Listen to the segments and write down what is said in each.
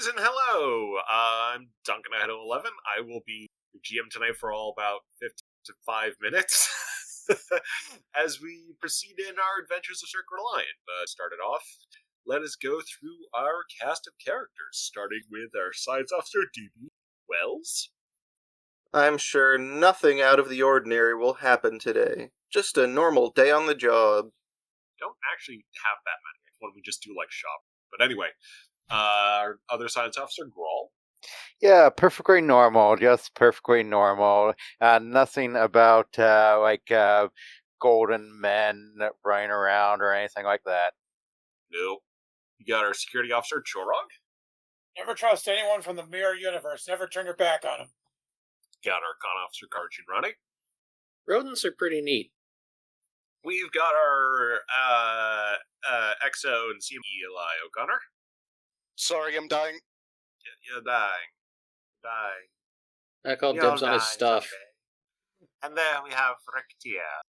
Greetings and hello. I'm Duncan at 11. I will be the GM tonight for all about 55 minutes as we proceed in our adventures of Cirque Reliant. Started off, let us go through our cast of characters, starting with our science officer, DB Wells. I'm sure nothing out of the ordinary will happen today. Just a normal day on the job. Don't actually have that many when we just do like shop. But anyway, our other science officer, Grawl. Yeah, perfectly normal, just perfectly normal. Nothing about golden men running around or anything like that. Nope. You got our security officer, Chorog. Never trust anyone from the mirror universe. Never turn your back on them. Got our con officer, Karchin Running. Rodents are pretty neat. We've got our EXO and CME Eli O'Connor. Sorry, I'm dying. You're dying. I call You'll dibs on his die stuff. someday. And there we have Rectia.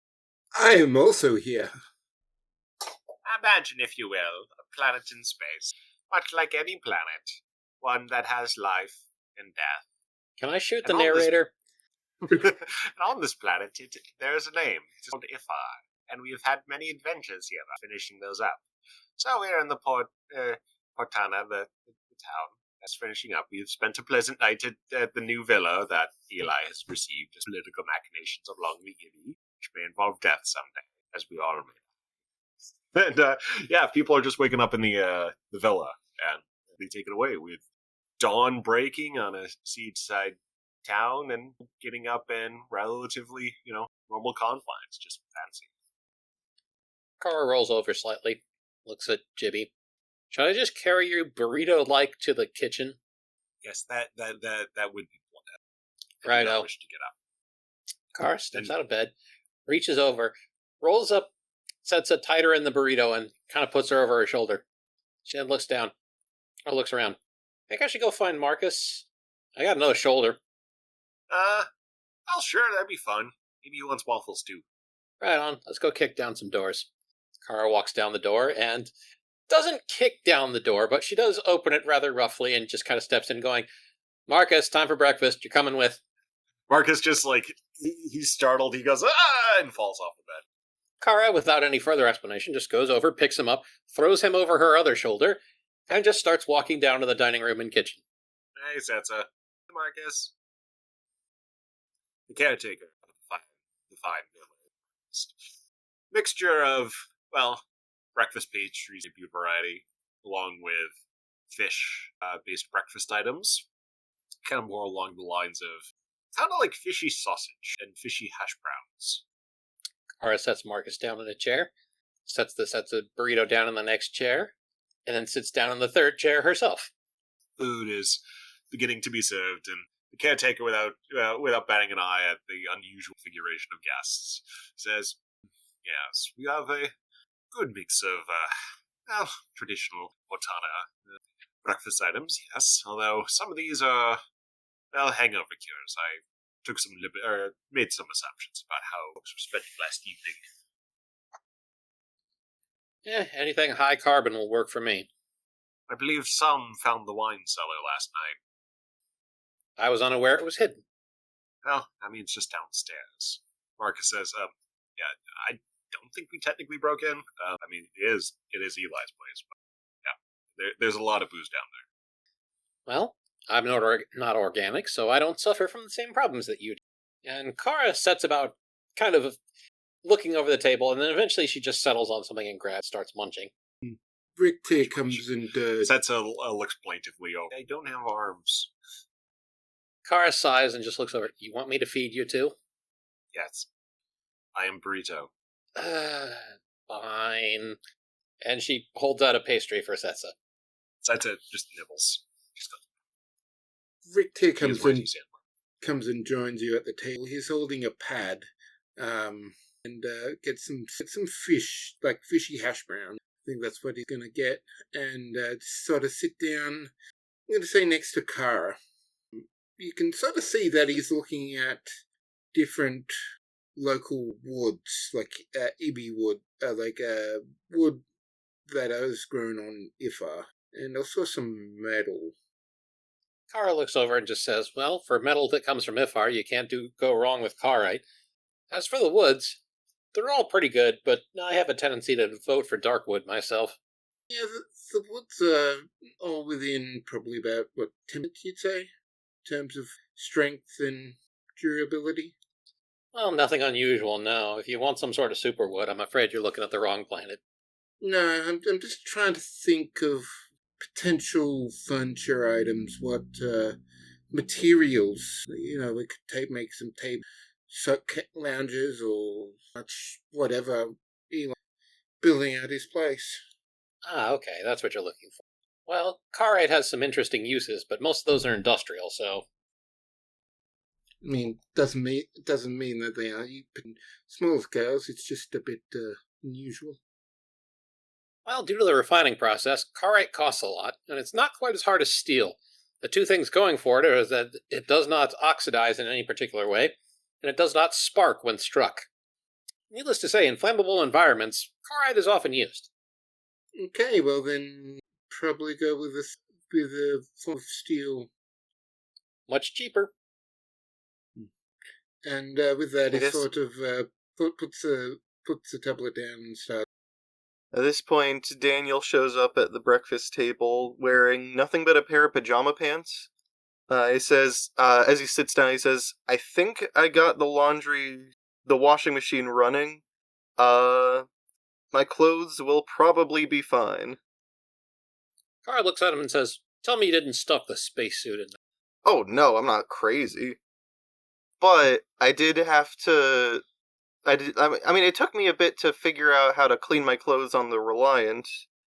I am also here. Imagine, if you will, a planet in space. Much like any planet. One that has life and death. Can I shoot the And all this- narrator? And on this planet, there is a name. It's called Iffarian. And we have had many adventures here, finishing those up. So we're in the Portana, the town that's finishing up. We've spent a pleasant night at the new villa that Eli has received as political machinations along the Ivy, which may involve death someday, as we all remember. And people are just waking up in the villa, and they take it away with dawn breaking on a seaside town and getting up in relatively, normal confines, just fancy. Kara rolls over slightly, looks at Jibby. Should I just carry you burrito-like to the kitchen? Yes, that would be Righto. wish to get up. Kara steps out of bed, reaches over, rolls up, sets it tighter in the burrito, and kind of puts her over her shoulder. She then looks down, or looks around. I think I should go find Marcus. I got another shoulder. Oh, sure, that'd be fun. Maybe he wants waffles too. Right on. Let's go kick down some doors. Kara walks down the door and doesn't kick down the door, but she does open it rather roughly and just kind of steps in going, Marcus, time for breakfast. You're coming with. Marcus just, he's startled. He goes, and falls off the bed. Kara, without any further explanation, just goes over, picks him up, throws him over her other shoulder, and just starts walking down to the dining room and kitchen. Hey, Setsa. Marcus. The caretaker of the fine village. Mixture of, breakfast pastries, a good variety, along with fish-based breakfast items. Kind of more along the lines of, kind of like fishy sausage and fishy hash browns. Kara sets Marcus down in a chair, sets the burrito down in the next chair, and then sits down in the third chair herself. Food is beginning to be served, and the caretaker, without batting an eye at the unusual configuration of guests, says, yes, we have a good mix of traditional Portana breakfast items, yes, although some of these are, hangover cures. I took made some assumptions about how folks were spent last evening. Anything high carbon will work for me. I believe some found the wine cellar last night. I was unaware it was hidden. Well, it's just downstairs. Marcus says, I don't think we technically broke in. It is Eli's place, but there's a lot of booze down there. Well, I'm not organic, so I don't suffer from the same problems that you do. And Kara sets about kind of looking over the table, and then eventually she just settles on something and starts munching. Richter comes and... Setsa looks plaintively over. I don't have arms. Kara sighs and just looks over. You want me to feed you too? Yes. I am Burrito. Fine. And she holds out a pastry for Setsa. Setsa just nibbles. She's got Richter comes and joins you at the table. He's holding a pad, and gets some fish, like fishy hash brown. I think that's what he's going to get, and sort of sit down. I'm going to say next to Kara. You can sort of see that he's looking at different local woods, like Ibi wood, wood that is grown on Ifa, and also some metal. Kara looks over and just says, well, for metal that comes from Iffar, you can't go wrong with Karite. As for the woods, they're all pretty good, but I have a tendency to vote for Darkwood myself. Yeah, the woods are all within probably about, 10 minutes, you'd say? In terms of strength and durability? Well, nothing unusual, no. If you want some sort of superwood, I'm afraid you're looking at the wrong planet. No, I'm just trying to think of potential furniture items, what materials, we could make some lounges or whatever, building out his place. Ah, okay, that's what you're looking for. Well, Karite has some interesting uses, but most of those are industrial, so... I mean, doesn't mean that they are small scales, it's just a bit unusual. Well, due to the refining process, Karite costs a lot, and it's not quite as hard as steel. The two things going for it are that it does not oxidize in any particular way, and it does not spark when struck. Needless to say, in flammable environments, Karite is often used. Okay, well then, probably go with a form of steel. Much cheaper. And with that, he sort of puts the tablet down and starts. At this point, Daniel shows up at the breakfast table wearing nothing but a pair of pajama pants. He says, as he sits down, he says, I think I got the washing machine running. My clothes will probably be fine. Kara looks at him and says, tell me you didn't stuff the spacesuit in there. Oh no, I'm not crazy. But I did have to... I mean, it took me a bit to figure out how to clean my clothes on the Reliant.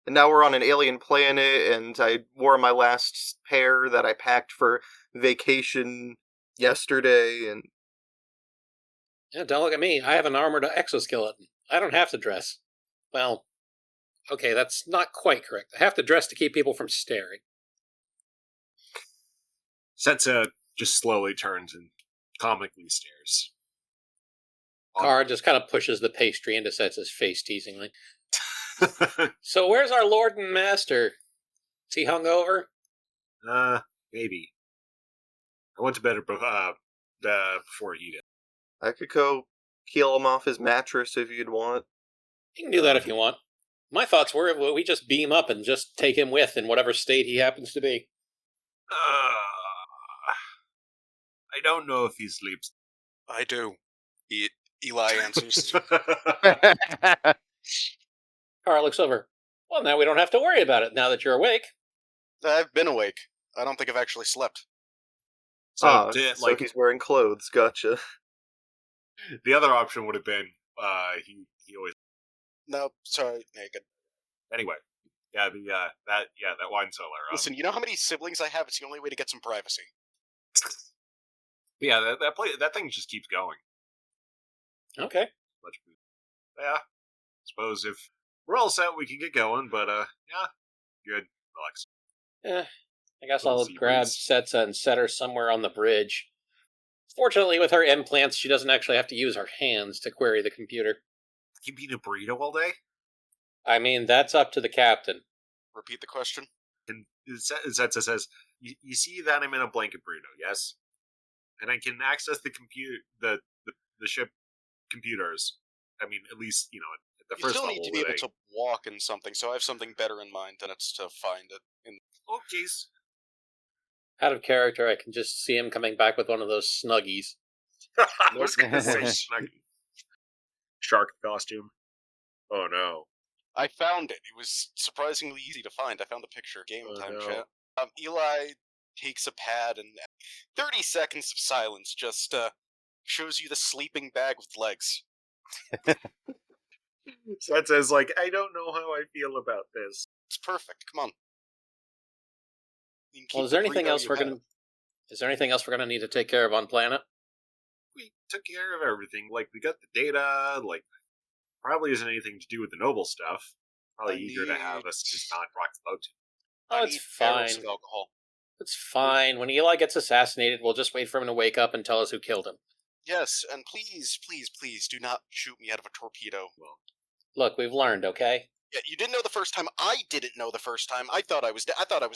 And now we're on an alien planet, and I wore my last pair that I packed for vacation yesterday, and... Yeah, don't look at me. I have an armored exoskeleton. I don't have to dress. Well, okay, that's not quite correct. I have to dress to keep people from staring. Setsa just slowly turns and comically stares. Kara just kind of pushes the pastry into Setsa's face teasingly. So where's our lord and master? Is he hungover? Maybe. I went to bed before he did. I could go peel him off his mattress if you'd want. You can do that if you want. My thoughts were we just beam up and just take him with in whatever state he happens to be. I don't know if he sleeps. I do. Eli answers. Kara looks over. Well, now we don't have to worry about it now that you're awake. I've been awake. I don't think I've actually slept. So, so he's wearing clothes, gotcha. The other option would have been, he always... No, sorry, naked. Anyway, yeah, that wine cellar. Listen, you know how many siblings I have? It's the only way to get some privacy. Yeah, that thing just keeps going. Okay. Yeah, suppose if we're all set, we can get going. But yeah, good. Relax. I guess I'll grab Setsa and set her somewhere on the bridge. Fortunately, with her implants, she doesn't actually have to use her hands to query the computer. You eating a burrito all day? I mean, that's up to the captain. Repeat the question. And Setsa says, "You see that I'm in a blanket burrito, yes? And I can access the ship computers. I mean, at least at the first level. You still need to be able to walk in something, so I have something better in mind than it's to find it in. Oh, jeez. Out of character, I can just see him coming back with one of those Snuggies. I was going to say Snuggie. Shark costume. Oh no. I found it. It was surprisingly easy to find. I found the picture. Game time chat. Eli takes a pad and 30 seconds of silence just shows you the sleeping bag with legs. Setsa's like, I don't know how I feel about this. It's perfect. Come on. Well, is there anything else we're gonna need to take care of on planet? We took care of everything. Like, we got the data. Like, probably isn't anything to do with the noble stuff. Probably eager to have us just not rock the boat. Oh, it's fine. Alcohol. It's fine. When Eli gets assassinated, we'll just wait for him to wake up and tell us who killed him. Yes, and please, please, please do not shoot me out of a torpedo. Well, look, we've learned, okay? Yeah, you didn't know the first time. I didn't know the first time. I thought I was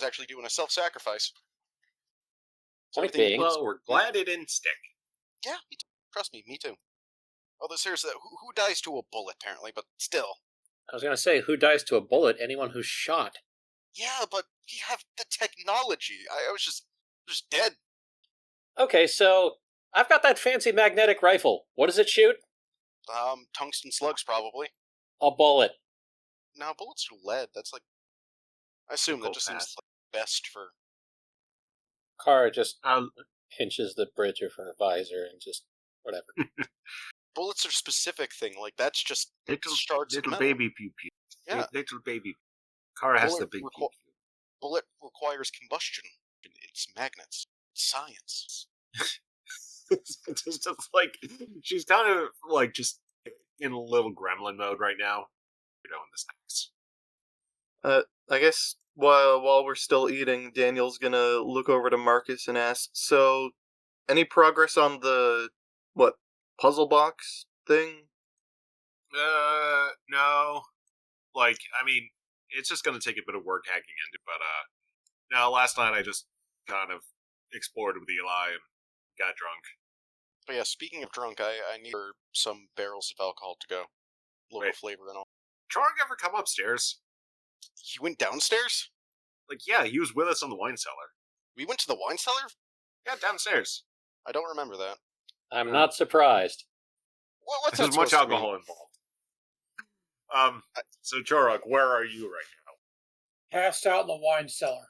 actually doing a self-sacrifice. Point Everything- being, Well, we're glad it didn't stick. Yeah, me too. Trust me too. Although seriously, who dies to a bullet apparently, but still. I was going to say, who dies to a bullet? Anyone who's shot. Yeah, but we have the technology. I was just dead. Okay, so I've got that fancy magnetic rifle. What does it shoot? Tungsten slugs probably. A bullet. No, bullets are lead. That's like, I assume Go that just seems fast. like best for. Kara just Um, pinches the bridge of her visor and just whatever. Bullets are specific thing. Like that's just little shards of little metal. baby pew pew. Yeah, Little baby. Kara has the Bullet big requ- pew pew. bullet requires combustion. It's magnets. It's science. It's just like she's kind of like just in a little gremlin mode right now. You know, in this next. I guess while we're still eating, Daniel's gonna look over to Marcus and ask, so, any progress on the, puzzle box thing? No. Like, I mean, it's just gonna take a bit of work hacking into it, but no, last night I just kind of explored with Eli and got drunk. But yeah, speaking of drunk, I need some barrels of alcohol to go. Local Wait. flavor and all. Chorg ever come upstairs? He went downstairs? Like, yeah, he was with us in the wine cellar. We went to the wine cellar? Yeah, downstairs. I don't remember that. I'm not surprised. What's that There's much supposed to mean? alcohol involved. So Chorog, where are you right now? Passed out in the wine cellar.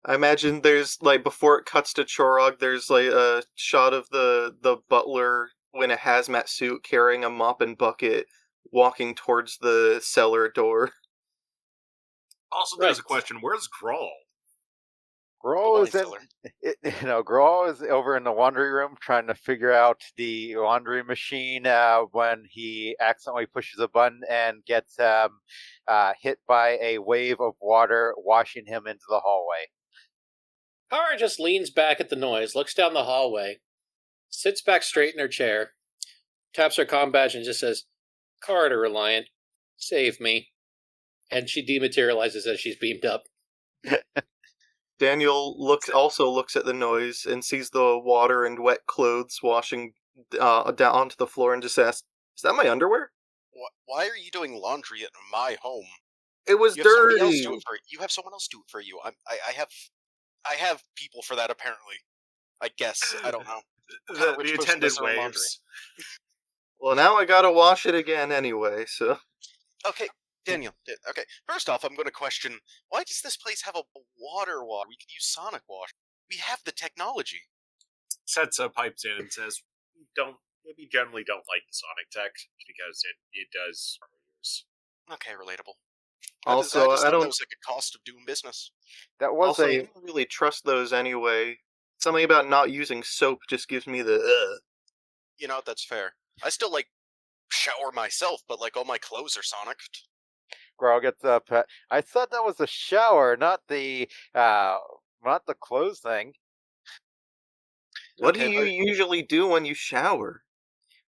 I imagine there's, before it cuts to Chorog, there's, a shot of the butler in a hazmat suit carrying a mop and bucket walking towards the cellar door. Also, there's Right. a question: where's Grawl? Grawl wine is in, cellar. Grawl is over in the laundry room trying to figure out the laundry machine when he accidentally pushes a button and gets hit by a wave of water washing him into the hallway. Kara just leans back at the noise, looks down the hallway, sits back straight in her chair, taps her comm badge, and just says, "Kara to Reliant, save me." And she dematerializes as she's beamed up. Daniel also looks at the noise and sees the water and wet clothes washing down onto the floor and just asks, "Is that my underwear?" Why are you doing laundry at my home? It was You have somebody else dirty. do it for you. You have someone else do it for you. I have people for that apparently. I guess I don't know. The rich person attendant does their own laundry? waves. Well, now I gotta wash it again anyway, so. Okay, Daniel. Okay, first off, I'm going to question why does this place have a water wash? We could use sonic wash. We have the technology. Setsa pipes in and says, "We generally don't like the Sonic tech because it does use." Okay, relatable. Also, I just I thought don't- that was like a cost of doing business. That was Also, I a don't really trust those anyway. Something about not using soap just gives me the You know, that's fair. I still like shower myself, but like all my clothes are sonic. Grawl gets up. I thought that was a shower, not the clothes thing. What Okay, do you usually do when you shower?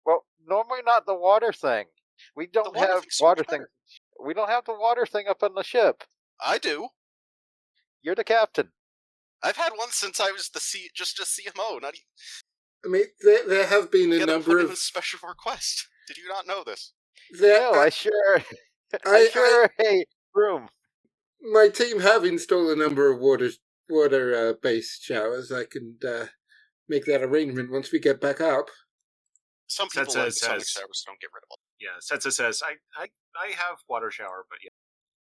Well, normally not the water thing. We don't water have thing's so much water thing. better. We don't have the water thing up on the ship. I do. You're the captain. I've had one since I was just a CMO. Not even I mean, there have been a get number put in of a special request. Did you not know this? No, I sure. I- Hey, room. my team have installed a number of water based showers. I can make that arrangement once we get back up. Some people Setsa like the sonic says- showers. Don't get rid of them. Yeah, Setsa says, I have water shower, but yeah.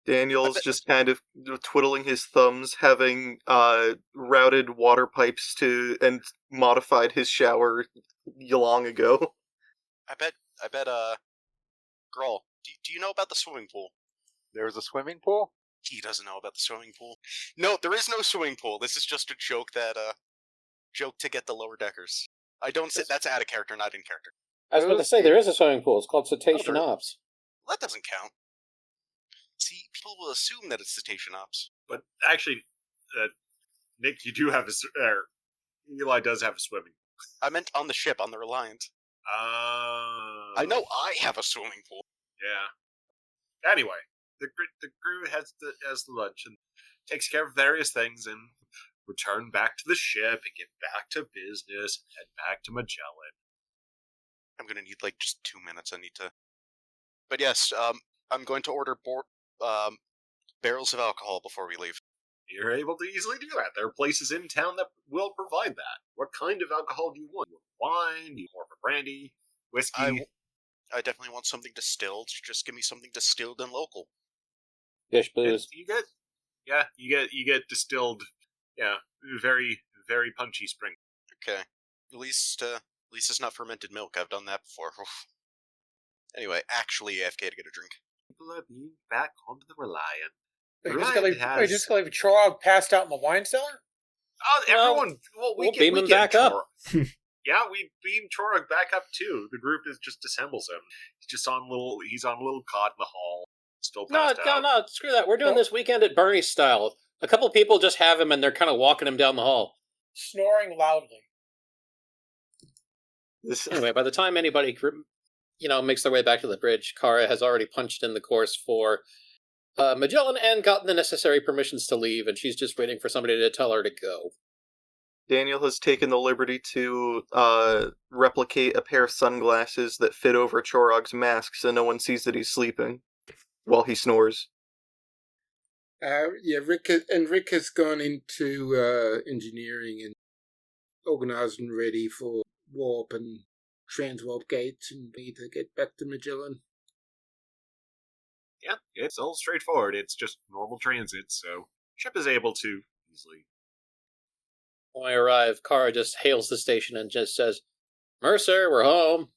Daniel's bet- just kind of twiddling his thumbs, having routed water pipes and modified his shower long ago. I bet. Girl, do you know about the swimming pool? There was a swimming pool. He doesn't know about the swimming pool. No, there is no swimming pool. This is just a joke joke to get the lower deckers. I don't say that's out of character, not in character. I was about to say, there is a swimming pool. It's called Cetacean there- Ops. Well, that doesn't count. See, people will assume that it's cetacean ops. But actually, Nick, you do have Eli does have a swimming. I meant on the ship, on the Reliant. I know I have a swimming pool. Yeah. Anyway, the crew has the lunch and takes care of various things, and return back to the ship and get back to business and head back to Magellan. I'm gonna need like just 2 minutes. I need to. But yes, I'm going to order barrels of alcohol before we leave. You're able to easily do that. There are places in town that will provide that. What kind of alcohol do you want? Wine? Do you want more for brandy? Whiskey? I definitely want something distilled. Just give me something distilled and local. Fish booze. You get distilled. Yeah, very very punchy spring. Okay. At least it's not fermented milk. I've done that before. Oof. Anyway, actually AFK to get a drink. People are being back onto the Reliant. Wait, Reliant just gonna leave Chorog passed out in the wine cellar? Oh, everyone! Well, we'll beam him back up. Yeah, we beam Chorog back up too. The group just dissembles him. He's on a little cot in the hall, still passed out. No, screw that. We're doing this weekend at Bernie's style. A couple people just have him and they're kind of walking him down the hall. Snoring loudly. Anyway, by the time anybody, makes their way back to the bridge, Kara has already punched in the course for Magellan and gotten the necessary permissions to leave, and she's just waiting for somebody to tell her to go. Daniel has taken the liberty to replicate a pair of sunglasses that fit over Chorog's mask so no one sees that he's sleeping while he snores. Rick has gone into engineering and organised and ready for warp and transwarp gates and need to get back to Magellan. Yeah, it's all straightforward. It's just normal transit, so ship is able to easily. When I arrive, Kara just hails the station and just says, "Mercer, we're home."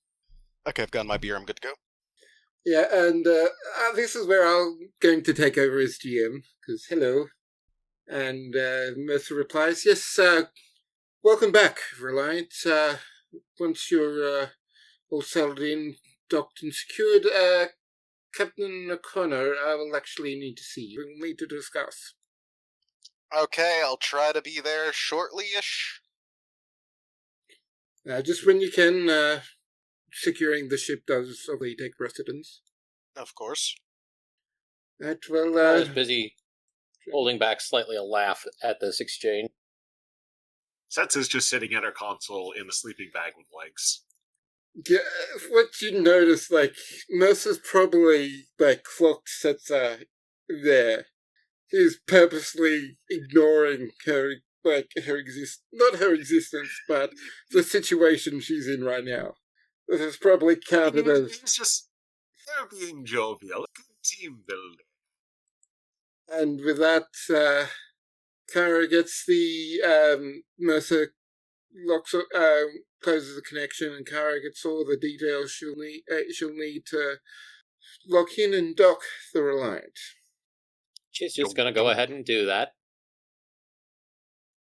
Okay, I've gotten my beer. I'm good to go. Yeah, and this is where I'm going to take over as GM, because hello. And Mercer replies, yes, welcome back, Reliant. Once you're all settled in, docked and secured, Captain O'Connor, I will actually need to see you. We'll need to discuss. Okay, I'll try to be there shortly-ish. Just when you can, securing the ship does obviously take precedence. Of course. Right, well, I was busy holding back slightly a laugh at this exchange. Setsa's just sitting at her console in the sleeping bag with legs. yeah, what you notice, Mercer's probably, clocked Setsa there. He's purposely ignoring her, not her existence, but the situation she's in right now. This is probably counted as... It's just, they're being jovial. Good team building. And with that, Kara gets the, Mercer closes the connection, and Kara gets all the details she'll need to lock in and dock the Reliant. She's just going to go ahead and do that.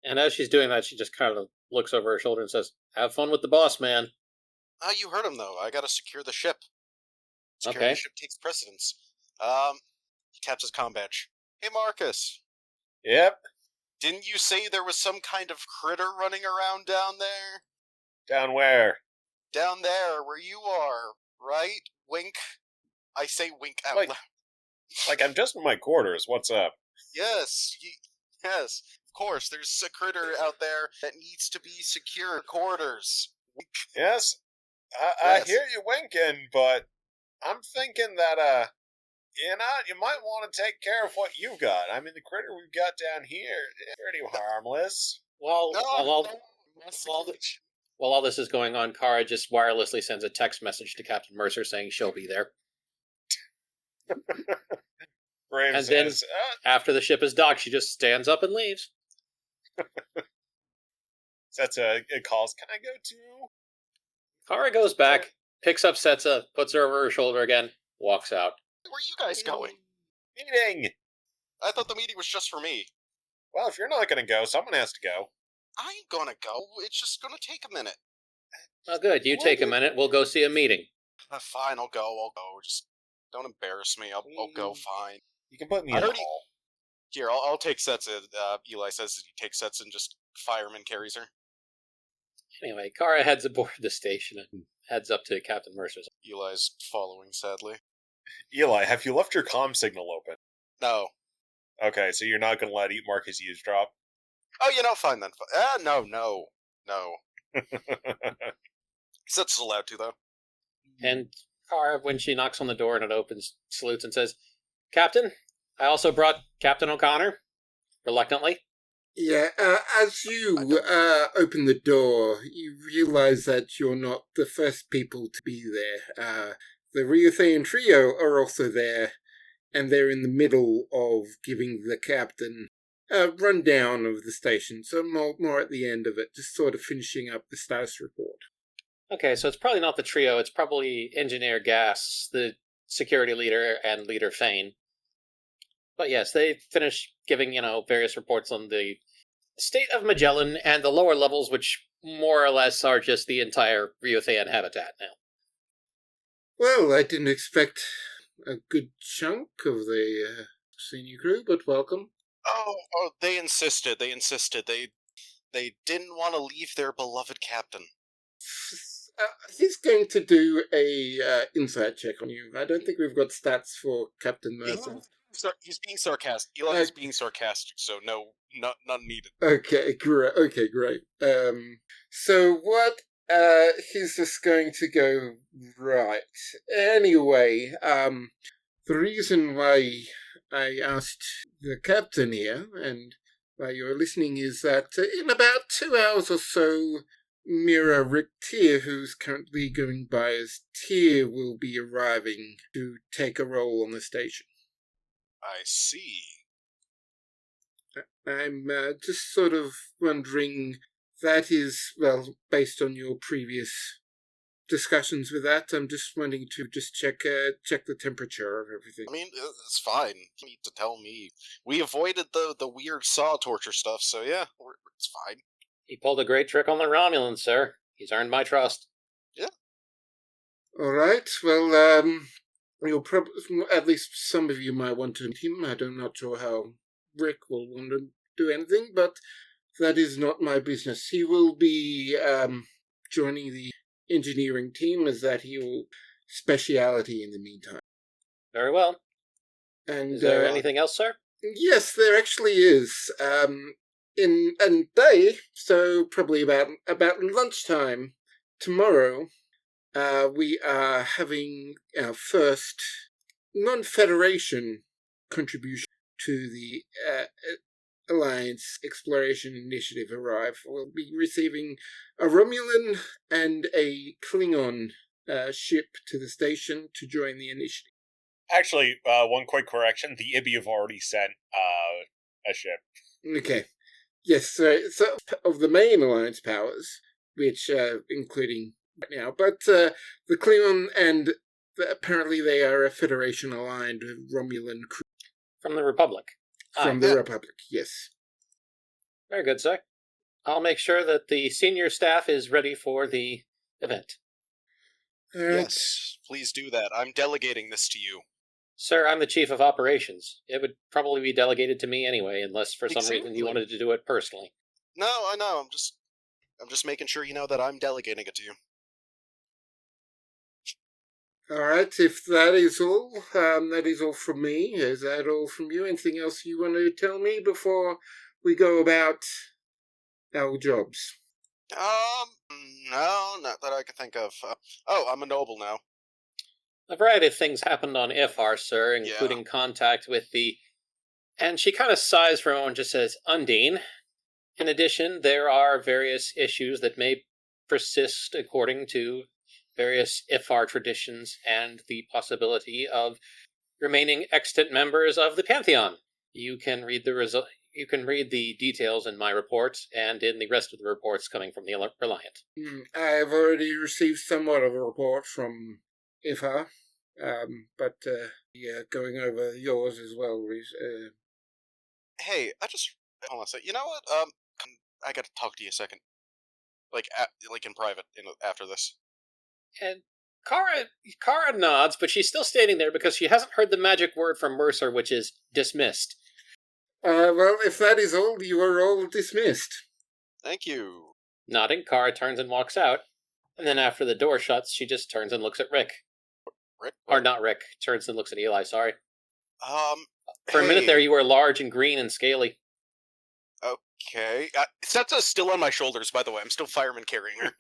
And as she's doing that, she just kind of looks over her shoulder and says, "Have fun with the boss, man." You heard him, though. I gotta secure the ship. Securing Okay. the ship takes precedence. He taps his comm badge. Hey, Marcus. Yep. Didn't you say there was some kind of critter running around down there? Down where? Down there, where you are, right? Wink. I say wink out Like- loud. Like, I'm just in my quarters. What's up? Yes, yes. Of course, there's a critter out there that needs to be secure quarters. Wink. Yes? Yes. I hear you winking, but I'm thinking that, you might want to take care of what you got. I mean, the critter we've got down here is pretty harmless. While Message. all this is going on, Kara just wirelessly sends a text message to Captain Mercer saying she'll be there. Brave And then- says, After the ship is docked, she just stands up and leaves. that's a calls. Can I go too? Kara goes back, picks up Setsa, puts her over her shoulder again, walks out. Where are you guys going? Meeting! I thought the meeting was just for me. Well, if you're not going to go, someone has to go. I ain't gonna go. It's just gonna take a minute. Oh, good. You take a minute. We'll go see a meeting. Fine, I'll go. Just don't embarrass me. I'll go. Fine. You can put me I in the already- hall. Here, I'll take Setsa. Eli says he takes Setsa and just fireman carries her. Anyway, Kara heads aboard the station and heads up to Captain Mercer's. Eli's following, sadly. Eli, have you left your comm signal open? No. Okay, so you're not going to let Marcus eavesdrop? Oh, fine then. No. He said it's allowed to, though. And Kara, when she knocks on the door and it opens, salutes and says, "Captain, I also brought Captain O'Connor," reluctantly. Yeah, as you open the door, you realize that you're not the first people to be there. The Riothaean trio are also there, and they're in the middle of giving the captain a rundown of the station, so more at the end of it, just sort of finishing up the status report. Okay, so it's probably not the trio, it's probably Engineer Gas, the security leader, and Leader Fane. But yes, they finish giving, various reports on the state of Magellan and the lower levels, which more or less are just the entire Riothaean habitat now. Well, I didn't expect a good chunk of the senior crew, but welcome. Oh, they insisted. They didn't want to leave their beloved captain. He's going to do a insight check on you. I don't think we've got stats for Captain Mercer. He's being sarcastic. Eli is being sarcastic, so none needed. Okay, great. So what? He's just going to go right. Anyway, the reason why I asked the captain here, and why you're listening, is that in about 2 hours or so, Mira Rick Tier, who's currently going by as Tier, will be arriving to take a role on the station. I see. I'm just sort of wondering, that is, well, based on your previous discussions with that, I'm just wanting to just check the temperature of everything. I mean, it's fine. You need to tell me. We avoided the weird saw torture stuff, so yeah, it's fine. He pulled a great trick on the Romulans, sir. He's earned my trust. Yeah. All right. Well, you'll probably, at least some of you might want to meet him. I'm not sure how Rick will want to do anything, but that is not my business. He will be joining the engineering team, as that he will speciality in the meantime. Very well. And is there anything else, sir? Yes, there actually is. In a day, so probably about lunchtime tomorrow, we are having our first non-Federation contribution to the Alliance Exploration Initiative arrive. We'll be receiving a Romulan and a Klingon ship to the station to join the initiative. Actually, one quick correction. The Ibby have already sent a ship. Okay. Yes, so of the main Alliance powers, which including right now, but the Klingon and apparently they are a Federation-aligned Romulan crew. From the Republic. From the Republic, yes. Very good, sir. I'll make sure that the senior staff is ready for the event. Yes, please do that. I'm delegating this to you. Sir, I'm the chief of operations. It would probably be delegated to me anyway, unless for some reason you wanted to do it personally. No, I know. I'm just making sure you know that I'm delegating it to you. All right, if that is all from me. Is that all from you? Anything else you want to tell me before we go about our jobs? No, not that I can think of. I'm a noble now. A variety of things happened on Iffar, sir, including contact with the... And she kind of sighs for a moment and just says, Undine. In addition, there are various issues that may persist according to various Iffar traditions and the possibility of remaining extant members of the Pantheon. You can read the details in my report and in the rest of the reports coming from the Reliant. I've already received somewhat of a report from Iffar, but going over yours as well, Reese. Hey, hold on a second. You know what? I gotta talk to you a second. Like in private, after this. And Kara nods, but she's still standing there because she hasn't heard the magic word from Mercer, which is dismissed. Well, if that is all, you are all dismissed. Thank you. Nodding, Kara turns and walks out, and then after the door shuts, she just turns and looks at Rick. Rick? Or not Rick, turns and looks at Eli, sorry. For hey. a minute there, you were large and green and scaly. Oh, Okay. Setsa's still on my shoulders, by the way. I'm still fireman carrying her.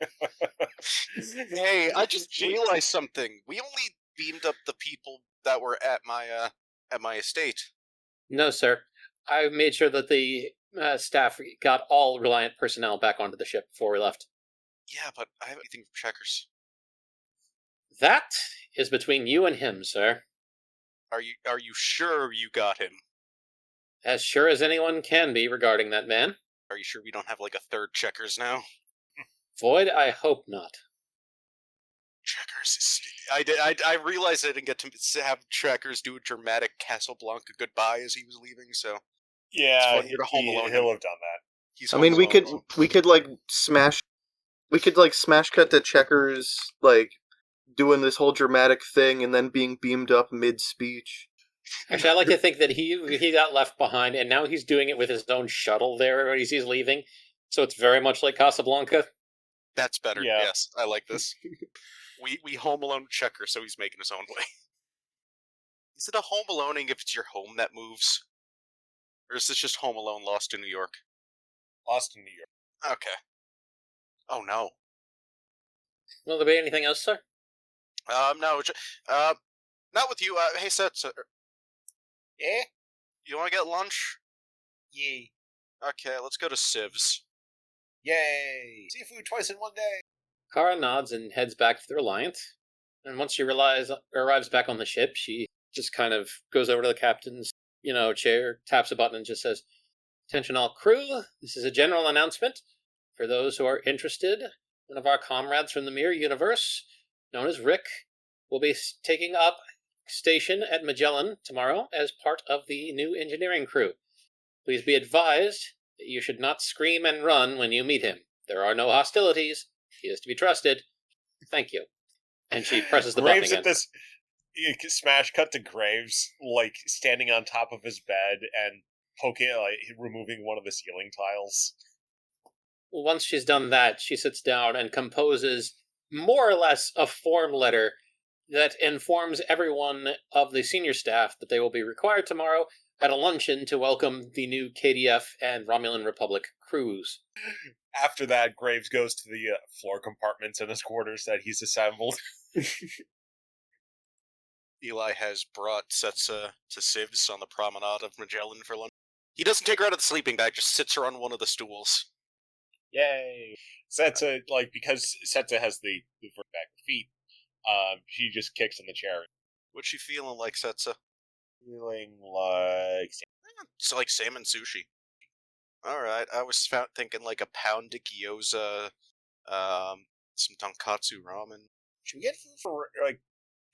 Hey, I just realized something. We only beamed up the people that were at my estate. No, sir. I made sure that the staff got all Reliant personnel back onto the ship before we left. Yeah, but I have anything for checkers. That is between you and him, sir. Are you sure you got him? As sure as anyone can be regarding that man. Are you sure we don't have like a third checkers now? Void, I hope not. Checkers is... I realized I didn't get to have checkers do a dramatic Casablanca goodbye as he was leaving, so Yeah, It's fun to Home Alone he'll him. have done that. he's I mean, Home we Alone. could like smash cut to Checkers like doing this whole dramatic thing and then being beamed up mid speech. Actually, I like to think that he got left behind, and now he's doing it with his own shuttle there as he's leaving. So it's very much like Casablanca. That's better. Yeah. Yes, I like this. we Home Alone checker, so he's making his own way. Is it a Home Aloneing if it's your home that moves, or is this just Home Alone Lost in New York? Lost in New York. Okay. Oh no. Will there be anything else, sir? No. Not with you. Hey, Sets. Yeah? You want to get lunch? Yay. Okay, let's go to Civ's. Yay. Seafood twice in one day. Kara nods and heads back to the Reliant. And once she arrives back on the ship, she just kind of goes over to the captain's, chair, taps a button, and just says, "Attention all crew, this is a general announcement. For those who are interested, one of our comrades from the Mirror Universe, known as Rick, will be taking up station at Magellan tomorrow as part of the new engineering crew. Please be advised that you should not scream and run when you meet him. There are no hostilities. He is to be trusted. Thank you." And she presses the button Graves again. at this smash cut to Graves, like standing on top of his bed and removing one of the ceiling tiles. Once she's done that, she sits down and composes more or less a form letter that informs everyone of the senior staff that they will be required tomorrow at a luncheon to welcome the new KDF and Romulan Republic crews. After that, Graves goes to the floor compartments in his quarters that he's assembled. Eli has brought Setsa to Civ's on the promenade of Magellan for lunch. He doesn't take her out of the sleeping bag, just sits her on one of the stools. Yay! Setsa, because Setsa has the back feet, she just kicks in the chair. What's she feeling like, Setsa? Feeling like... It's like salmon sushi. Alright, I was thinking like a pound of gyoza, some tonkatsu ramen. Should we get food for,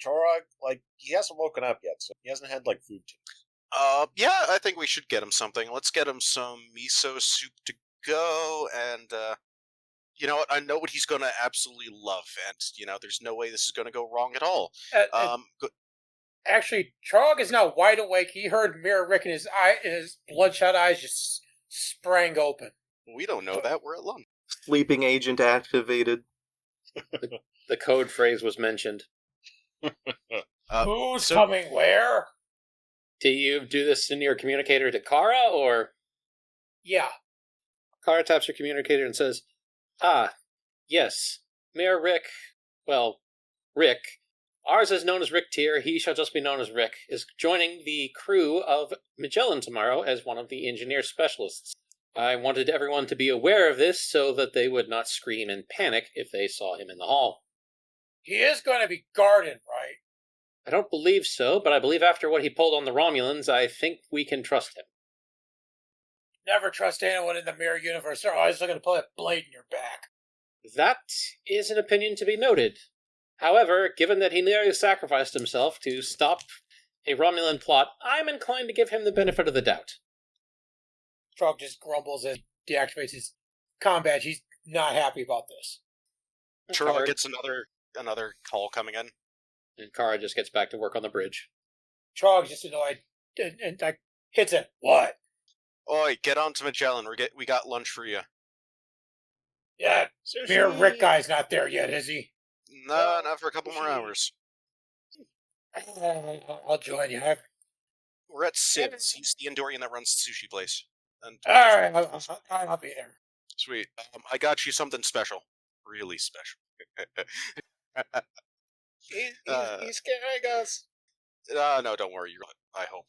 Chorog? He hasn't woken up yet, so he hasn't had, food to... Yeah, I think we should get him something. Let's get him some miso soup to go, and, you know what? I know what he's gonna absolutely love, and, there's no way this is gonna go wrong at all. Actually, Trog is now wide awake. He heard Mirror Rick, and his bloodshot eyes just sprang open. We don't know that. We're at lunch. Sleeping agent activated. The code phrase was mentioned. Who's coming where? Do you do this in your communicator to Kara, or? Yeah. Kara taps her communicator and says, yes, Mayor Rick, Rick, ours is known as Rick Tier, he shall just be known as Rick, is joining the crew of Magellan tomorrow as one of the engineer specialists. I wanted everyone to be aware of this so that they would not scream in panic if they saw him in the hall. He is going to be guarded, right? I don't believe so, but I believe after what he pulled on the Romulans, I think we can trust him. Never trust anyone in the Mirror Universe. They're always looking to put a blade in your back. That is an opinion to be noted. However, given that he nearly sacrificed himself to stop a Romulan plot, I'm inclined to give him the benefit of the doubt. Trog just grumbles as he deactivates his combat. He's not happy about this. Turok gets another call coming in. And Kara just gets back to work on the bridge. Trog's just annoyed and hits it. What? Oi, get on to Magellan. We got lunch for you. Yeah, Mirror Rick guy's not there yet, is he? No, not for a couple more hours. I'll join you. We're at Sid's. He's the Andorian that runs the sushi place. And All right, I'll be there. Sweet. I got you something special. Really special. He's scaring us. No, don't worry. You're I hope.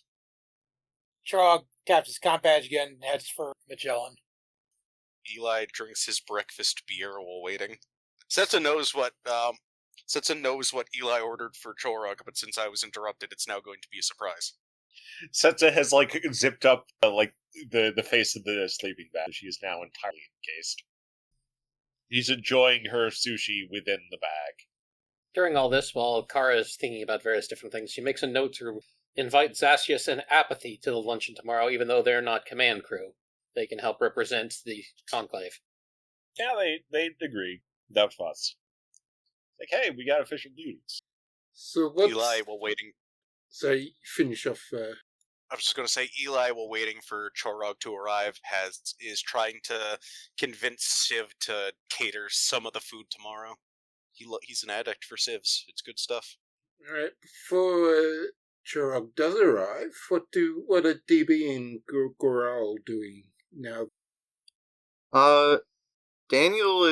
Trog taps his comp badge again and heads for Magellan. Eli drinks his breakfast beer while waiting. Setsa knows what Eli ordered for Chorog, but since I was interrupted, it's now going to be a surprise. Setsa has zipped up the face of the sleeping bag. She is now entirely encased. He's enjoying her sushi within the bag. During all this, while Kara is thinking about various different things, she makes a note to invite Zacius and Apathy to the luncheon tomorrow, even though they're not command crew. They can help represent the Conclave. Yeah, they agree. Without fuss. Like, hey, we got official duties. So what's... Eli, while waiting... So finish off... I was just going to say, Eli, while waiting for Chorog to arrive, is trying to convince Civ to cater some of the food tomorrow. He's an addict for civs. It's good stuff. Alright, before Chorog does arrive, what are DB and Goral doing now? Daniel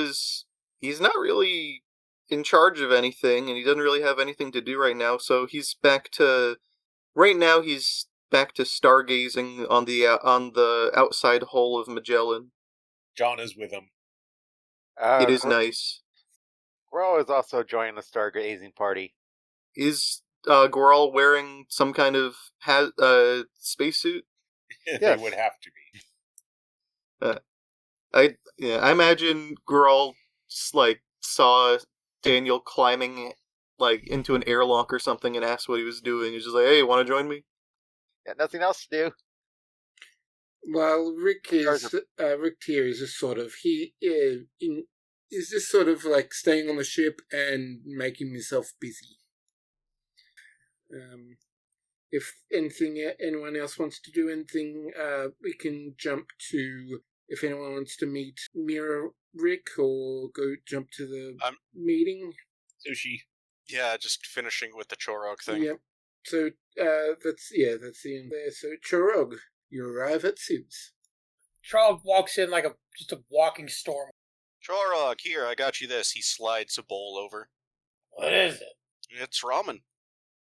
he's not really in charge of anything, and he doesn't really have anything to do right now, so he's back to stargazing on the outside hull of Magellan. John is with him. It is nice. Gro is also joining the stargazing party. Is Goral wearing some kind of spacesuit? They Yes. would have to be. I imagine Goral saw Daniel climbing into an airlock or something and asked what he was doing. He's just like, "Hey, want to join me?" Got nothing else to do. Well, Rick here is just sort of is just sort of like staying on the ship and making himself busy. If anyone else wants to do anything, we can jump to if anyone wants to meet Mira Rick or jump to the meeting. Sushi. Yeah, just finishing with the Chorog thing. Yep. So that's the end there. So Chorog, you arrive at Sibs. Trog walks in like just a walking storm. Chorog, here, I got you this. He slides a bowl over. What is it? It's ramen.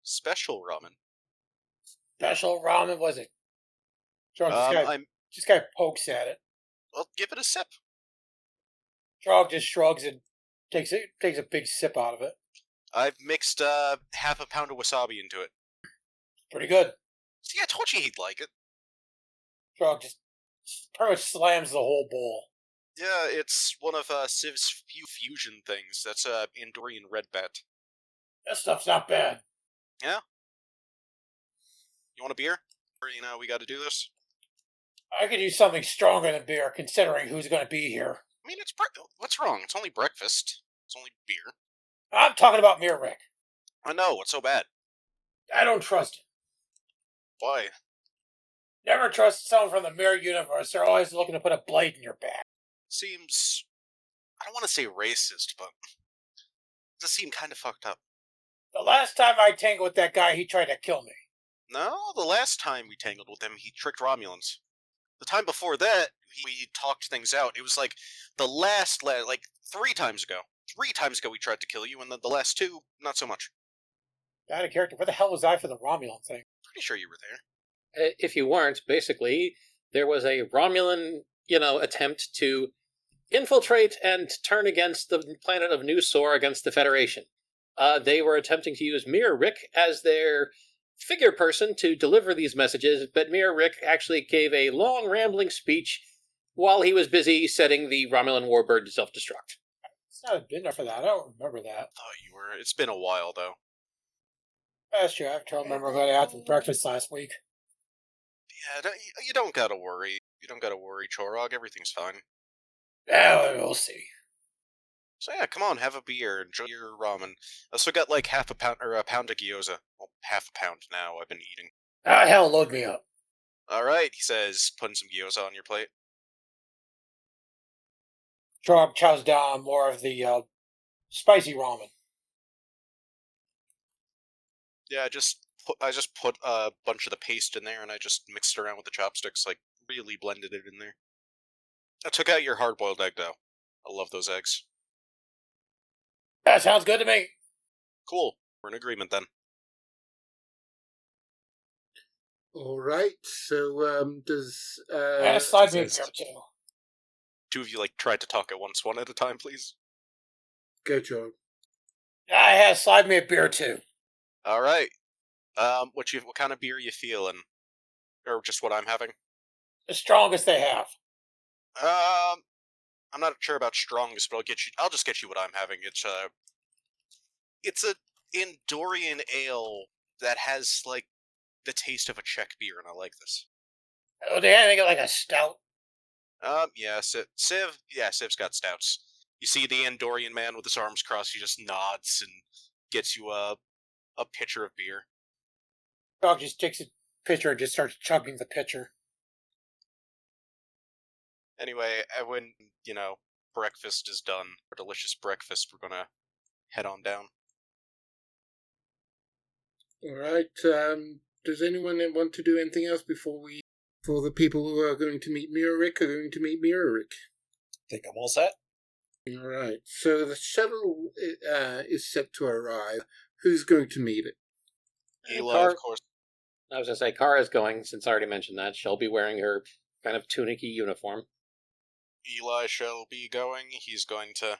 Special ramen. Special ramen, was it? Trog just kind of pokes at it. Well, give it a sip. Trog just shrugs and takes a big sip out of it. I've mixed half a pound of wasabi into it. Pretty good. See, I told you he'd like it. Trog just pretty much slams the whole bowl. Yeah, it's one of Civ's few fusion things. That's Andorian red bat. That stuff's not bad. Yeah? You want a beer? Or, we gotta do this? I could use something stronger than beer, considering who's going to be here. I mean, what's wrong? It's only breakfast. It's only beer. I'm talking about Mir Rick. I know, what's so bad? I don't trust him. Why? Never trust someone from the Mirror Universe. They're always looking to put a blade in your back. Seems... I don't want to say racist, but... It does seem kind of fucked up. The last time I tangled with that guy, he tried to kill me. No, the last time we tangled with him, he tricked Romulans. The time before that, we talked things out. It was like the last 3 times ago. 3 times ago we tried to kill you, and then the last 2, not so much. Out of character. Where the hell was I for the Romulan thing? Pretty sure you were there. If you weren't, basically, there was a Romulan, attempt to infiltrate and turn against the planet of New Sor against the Federation. They were attempting to use Mir Rick as their figure person to deliver these messages, but Mir Rick actually gave a long, rambling speech while he was busy setting the Romulan warbird to self-destruct. It's not been there for that. I don't remember that. Thought you were. It's been a while, though. That's true. I don't remember what I had for breakfast last week. Yeah, you don't gotta worry. You don't gotta worry, Chorog. Everything's fine. Yeah, we'll see. So yeah, come on, have a beer, enjoy your ramen. I also got like half a pound or a pound of gyoza. Well, half a pound now. I've been eating. Ah, hell, load me up. All right, he says, putting some gyoza on your plate. Trog chows down on more of the spicy ramen. Yeah, I just put a bunch of the paste in there, and I just mixed it around with the chopsticks, like Really blended it in there. I took out your hard-boiled egg, though. I love those eggs. That sounds good to me. Cool. We're in agreement then. All right. So, does Slide me a says- beer too. Two of you tried to talk at once, one at a time, please. go, John? Slide me a beer too. All right. What kind of beer are you feeling, or just what I'm having? The strongest they have. I'm not sure about strongest, but I'll just get you what I'm having. It's a Andorian ale that has the taste of a Czech beer, and I like this. Oh, they had like a stout. Yeah, Civ's got stouts. You see the Andorian man with his arms crossed. He just nods and gets you a pitcher of beer. Dog just takes a pitcher and just starts chugging the pitcher. Anyway, when breakfast is done, our delicious breakfast, we're gonna head on down. All right. Does anyone want to do anything else before the people who are going to meet Mirarick are going to meet Mirarick? Think I'm all set. All right. So the shuttle is set to arrive. Who's going to meet it? Eli, of course. I was going to say, Kara's going, since I already mentioned that. She'll be wearing her kind of tunic-y uniform. Eli shall be going. He's going to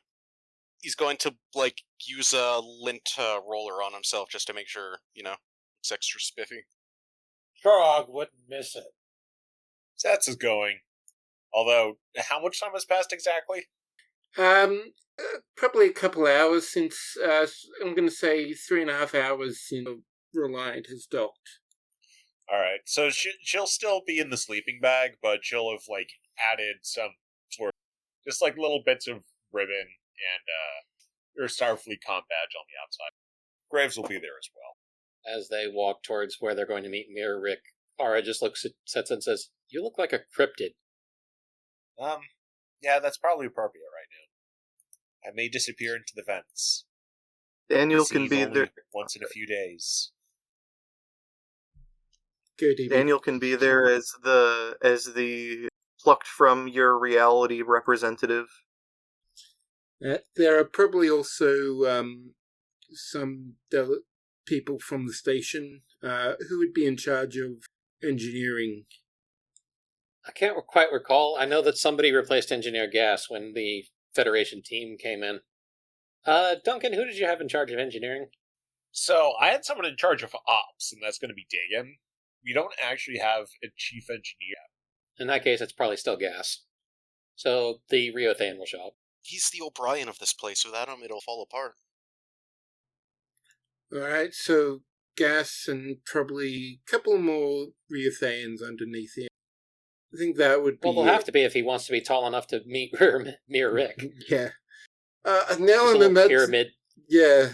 use a lint roller on himself just to make sure, it's extra spiffy. Frog wouldn't miss it. Sats is going. Although, how much time has passed exactly? Probably a couple hours since, I'm going to say 3.5 hours since Reliant has docked. Alright, so she'll still be in the sleeping bag, but she'll have, added some sort of, just, little bits of ribbon and, her Starfleet comm badge on the outside. Graves will be there as well. As they walk towards where they're going to meet Mirarick, Kara just looks at Setsa and says, "You look like a cryptid." Yeah, that's probably appropriate right now. I may disappear into the vents. Daniel can be only there. once in a few days. Go, DB. Daniel can be there as the plucked from your reality representative. There are probably also some people from the station who would be in charge of engineering. I can't quite recall. I know that somebody replaced Engineer Gas when the Federation team came in. Duncan, who did you have in charge of engineering? So, I had someone in charge of ops, and that's going to be Dagan. We don't actually have a chief engineer. In that case, it's probably still Gas. So the Riothan will show up. He's the O'Brien of this place. Without him, it'll fall apart. All right, so Gas and probably a couple more Riothans underneath him. I think that would be... Well, they'll have to be if he wants to be tall enough to meet Mirarick. Yeah. Now Just a I'm little in that... pyramid. Yeah,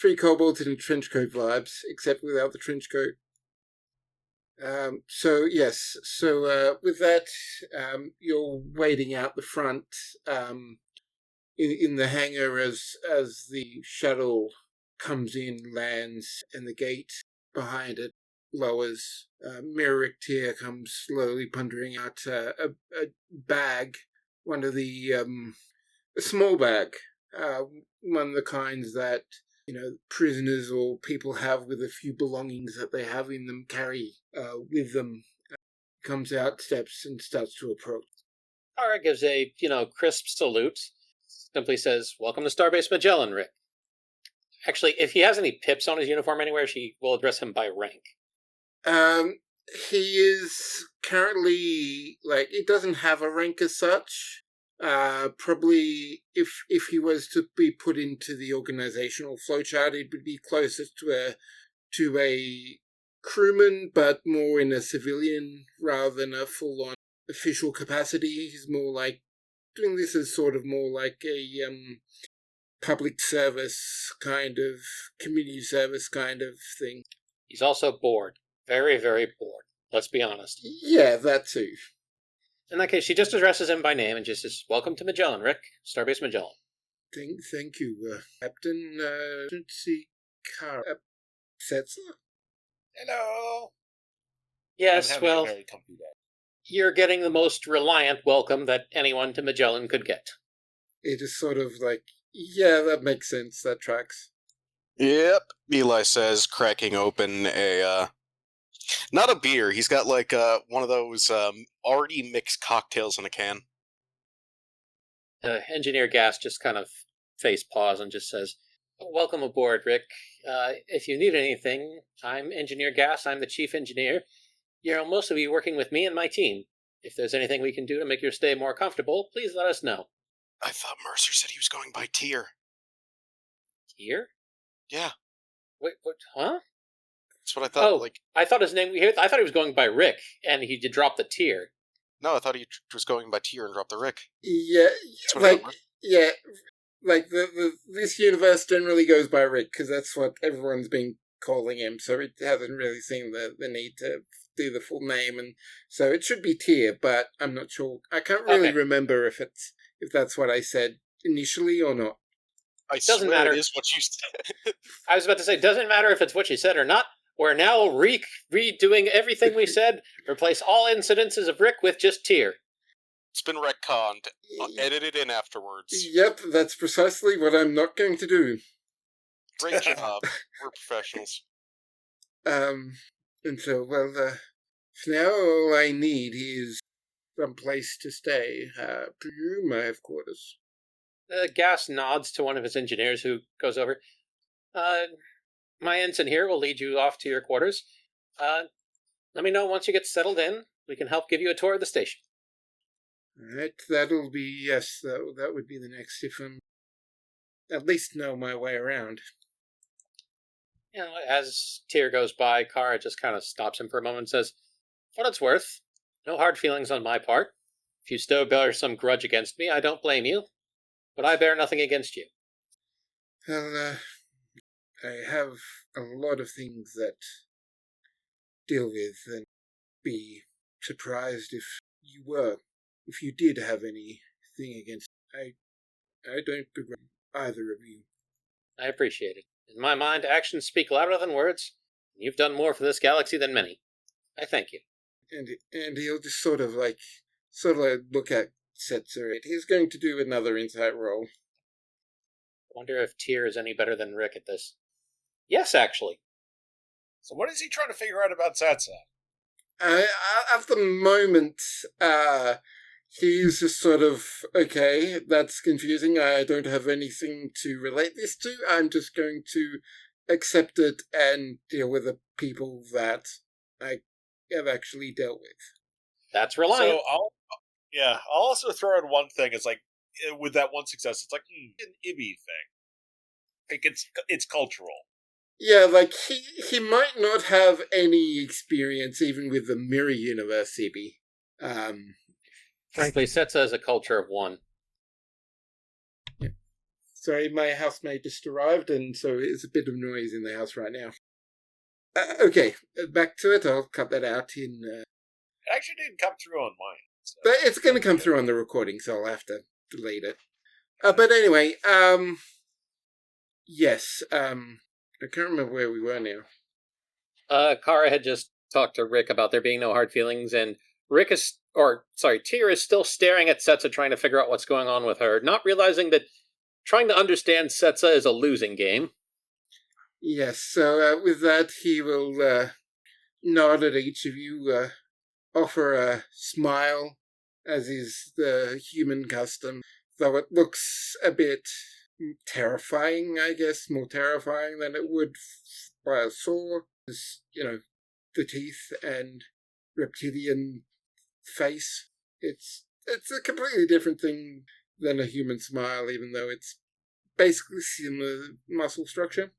3 kobolds in trench coat vibes, except without the trench coat. So with that, you're waiting out the front in the hangar as the shuttle comes in, lands, and the gate behind it lowers. Mirarick Tier comes slowly pondering out a bag, one of the a small bag, one of the kinds that prisoners or people have with a few belongings that they have in them carry with them. Comes out, steps, and starts to approach. Kara gives a, crisp salute. Simply says, "Welcome to Starbase Magellan, Rick." Actually, if he has any pips on his uniform anywhere, she will address him by rank. He is currently, it doesn't have a rank as such. Probably if he was to be put into the organizational flowchart, it would be closest to a crewman, but more in a civilian rather than a full-on official capacity. He's more like doing this as sort of more like a public service kind of, community service kind of thing. He's also bored. Very, very bored. Let's be honest. Yeah, that too. In that case, she just addresses him by name and just says, "Welcome to Magellan, Rick. Starbase Magellan." Thank you, Captain. Setsa? Hello. Yes, I'm having well, a very comfy day. You're getting the most Reliant welcome that anyone to Magellan could get. It is sort of like, yeah, that makes sense. That tracks. Yep, Eli says, cracking open a, not a beer, he's got like one of those already mixed cocktails in a can. Engineer Gas just kind of face paws and just says, "Welcome aboard, Rick. If you need anything, I'm Engineer Gas. I'm the chief engineer. You'll mostly be working with me and my team. If there's anything we can do to make your stay more comfortable, please let us know." I thought Mercer said he was going by Tier. Tier? Yeah, Wait, what? Huh? that's what I thought. Oh, Like, I thought his name. I thought he was going by Rick, and he did drop the tier. no, I thought he was going by Tier and dropped the Rick. Yeah, That's what I like, remember. yeah, like this universe generally goes by Rick because that's what everyone's been calling him. So it hasn't really seen the need to do the full name, and so it should be Tier, but I'm not sure. I can't really Okay. remember if that's what I said initially or not. I Doesn't swear matter. it is what you said. I was about to say, doesn't matter if it's what you said or not. We're now redoing everything we said. Replace all incidences of Rick with just tier. It's been retconned. Edited in afterwards. Yep, that's precisely what I'm not going to do. Great job. We're professionals. And so, well, for now, all I need is some place to stay. Presume I have quarters. Gas nods to one of his engineers who goes over. My ensign here will lead you off to your quarters. Let me know once you get settled in. We can help give you a tour of the station. Alright, that'll be, yes, that would be the next, if I'm at least know my way around. You know, as Tier goes by, Kara just kind of stops him for a moment and says, "For what it's worth, no hard feelings on my part. If you still bear some grudge against me, I don't blame you. But I bear nothing against you." Well, I have a lot of things that deal with, and be surprised if you did have anything against me. I don't begrudge either of you. I appreciate it. In my mind, actions speak louder than words. You've done more for this galaxy than many. I thank you. And he'll just sort of look at Setzer. He's going to do another insight roll. Wonder if Tier is any better than Rick at this. Yes, actually. So what is he trying to figure out about Satsa? At the moment, he's just sort of, okay, that's confusing. I don't have anything to relate this to. I'm just going to accept it and deal with the people that I have actually dealt with. That's Reliant. So I'll also throw in one thing. It's like with that one success, it's like an Ibby thing. Like it's cultural. Yeah, like he might not have any experience even with the mirror universe, Ibby. Frankly, Setsa is a culture of one. Yeah. Sorry, my housemate just arrived, and so there's a bit of noise in the house right now. Okay, back to it. I'll cut that out in... It actually didn't come through on mine. So. But it's going to come through on the recording, so I'll have to delete it. But anyway, yes, I can't remember where we were now. Kara had just talked to Rick about there being no hard feelings, and Tier is still staring at Setsa trying to figure out what's going on with her, not realizing that trying to understand Setsa is a losing game. Yes, so with that, he will nod at each of you, offer a smile, as is the human custom, though it looks a bit terrifying, I guess, more terrifying than it would by a saw. The teeth and reptilian face. It's a completely different thing than a human smile, even though it's basically similar muscle structure.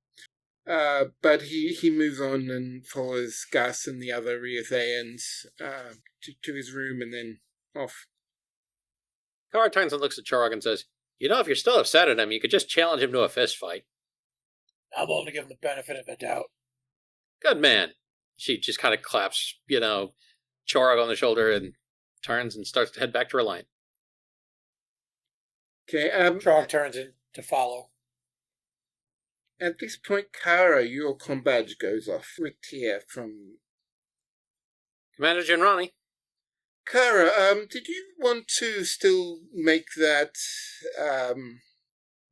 But he moves on and follows Gus and the other Reotheans to his room and then off. Kara turns and looks at Chorog and says, if you're still upset at him, you could just challenge him to a fist fight. I'm willing to give him the benefit of the doubt. Good man. She just kind of claps, Chorog on the shoulder and turns and starts to head back to Reliant. Okay, Chorog turns in to follow. At this point, Kara, your comm badge goes off. Rick here from... Commander Jinrani. Kara, did you want to still make that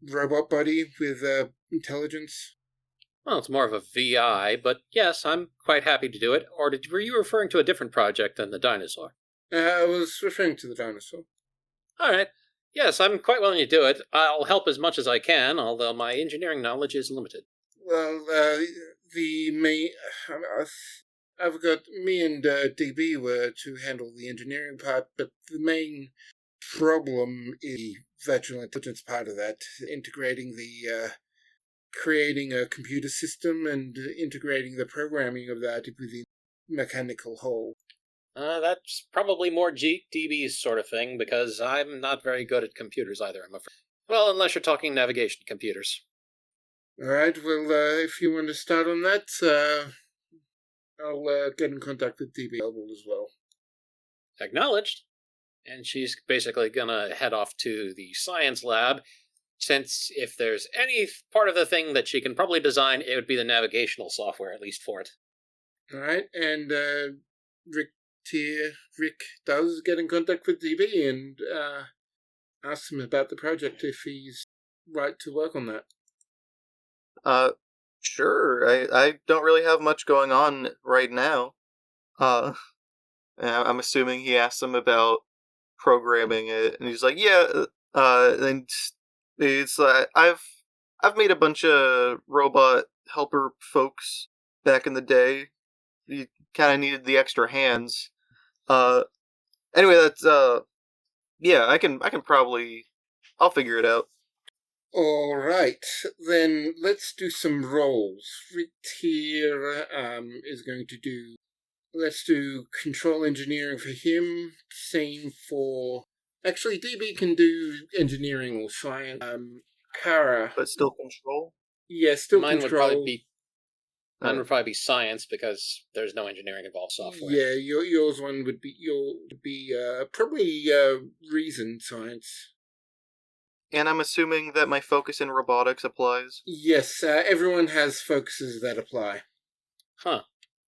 robot body with intelligence? Well, it's more of a VI, but yes, I'm quite happy to do it. Or were you referring to a different project than the dinosaur? I was referring to the dinosaur. All right. Yes, I'm quite willing to do it. I'll help as much as I can, although my engineering knowledge is limited. Well, the main... I've got... Me and DB were to handle the engineering part, but the main problem is the virtual intelligence part of that, integrating the... creating a computer system and integrating the programming of that with the mechanical whole. That's probably more DB's sort of thing, because I'm not very good at computers either, I'm afraid. Well, unless you're talking navigation computers. Alright, well, if you want to start on that, I'll get in contact with DB as well. Acknowledged. And she's basically gonna head off to the science lab, since if there's any part of the thing that she can probably design, it would be the navigational software, at least for it. Alright, and Rick does get in contact with DB and asks him about the project if he's right to work on that. Sure. I don't really have much going on right now. I'm assuming he asked him about programming it, and he's like, yeah, and it's I've made a bunch of robot helper folks back in the day. You kind of needed the extra hands. Anyway, that's yeah, I can probably, I'll figure it out. Alright, then let's do some rolls. Rick here is going to do... Let's do control engineering for him. Same for... Actually, DB can do engineering or science. Kara. But still control? Yeah, still Mine control. Mine would probably be science, because there's no engineering involved software. Yeah, yours one would be probably reason science. And I'm assuming that my focus in robotics applies? Yes, everyone has focuses that apply. Huh.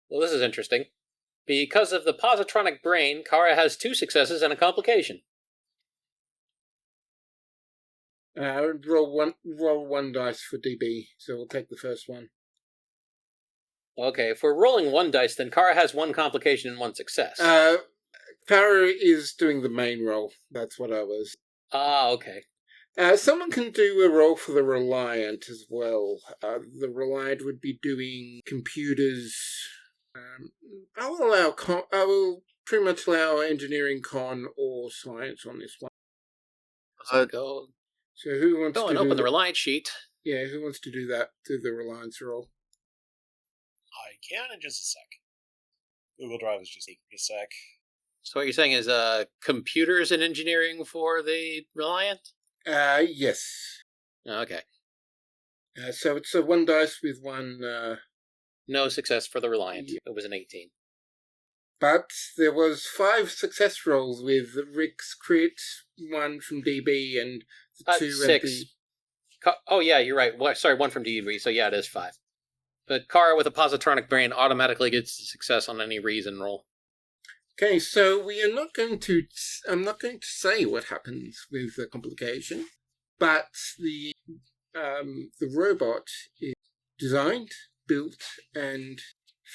Well, this is interesting. Because of the positronic brain, Kara has 2 successes and a complication. Roll one dice for DB, so we'll take the first one. Okay, if we're rolling 1 dice, then Kara has 1 complication and 1 success. Kara is doing the main roll. That's what I was. Okay. Someone can do a roll for the Reliant as well. The Reliant would be doing computers. I will pretty much allow engineering, con, or science on this one. Go. So who wants Go to and do open the Reliant sheet. Yeah, who wants to do that? Do the Reliance roll. I can in just a sec. Google Drive is just taking a sec. So what you're saying is computers and engineering for the Reliant? Yes. Okay. So it's a 1 dice with 1... No success for the Reliant. Yeah. It was an 18. But there was 5 success rolls with Rick's crit, 1 from DB, and the 2 6. Oh, yeah, you're right. Sorry, 1 from DB, so yeah, it is 5. But Kara with a positronic brain automatically gets the success on any reason roll. Okay, so we are not going to... I'm not going to say what happens with the complication, but the robot is designed, built, and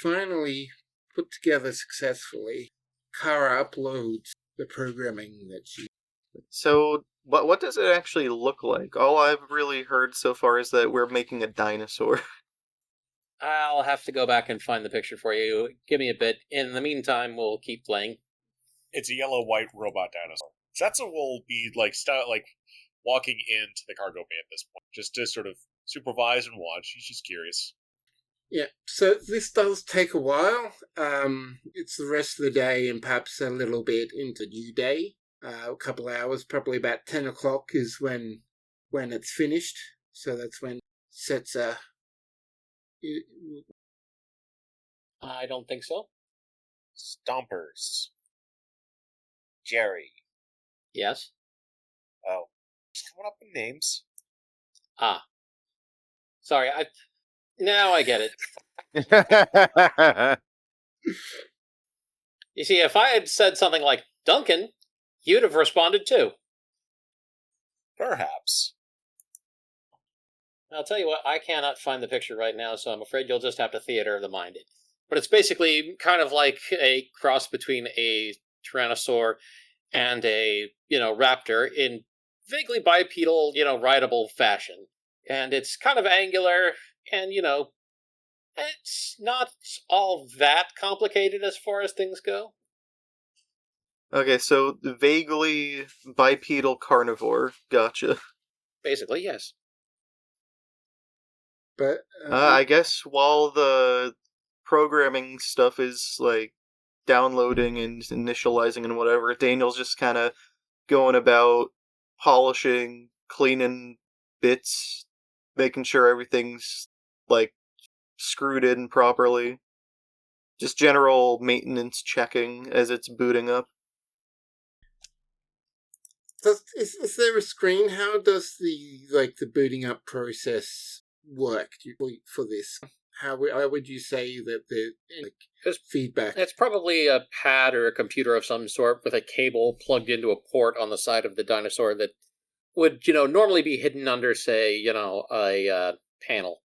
finally put together successfully. Kara uploads the programming that she... So, what does it actually look like? All I've really heard so far is that we're making a dinosaur. I'll have to go back and find the picture for you. Give me a bit. In the meantime, we'll keep playing. It's a yellow-white robot dinosaur. Setsa will be like walking into the cargo bay at this point, just to sort of supervise and watch. He's just curious. Yeah, so this does take a while. It's the rest of the day and perhaps a little bit into New Day. A couple hours, probably about 10 o'clock is when it's finished. So that's when Setsa... I don't think so. Stompers. Jerry. Yes? Oh. Just coming up with names. Sorry, now I get it. You see, if I had said something like Duncan, you'd have responded too. Perhaps. I'll tell you what, I cannot find the picture right now, so I'm afraid you'll just have to theater of the mind it. But it's basically kind of like a cross between a tyrannosaur and a, raptor in vaguely bipedal, rideable fashion. And it's kind of angular, and, it's not all that complicated as far as things go. Okay, so vaguely bipedal carnivore. Gotcha. Basically, yes. But I guess while the programming stuff is, like, downloading and initializing and whatever, Daniel's just kind of going about polishing, cleaning bits, making sure everything's, like, screwed in properly. Just general maintenance checking as it's booting up. is there a screen? How does the booting up process work for this? How would you say that the feedback? It's probably a pad or a computer of some sort with a cable plugged into a port on the side of the dinosaur that would, normally be hidden under, say, a panel.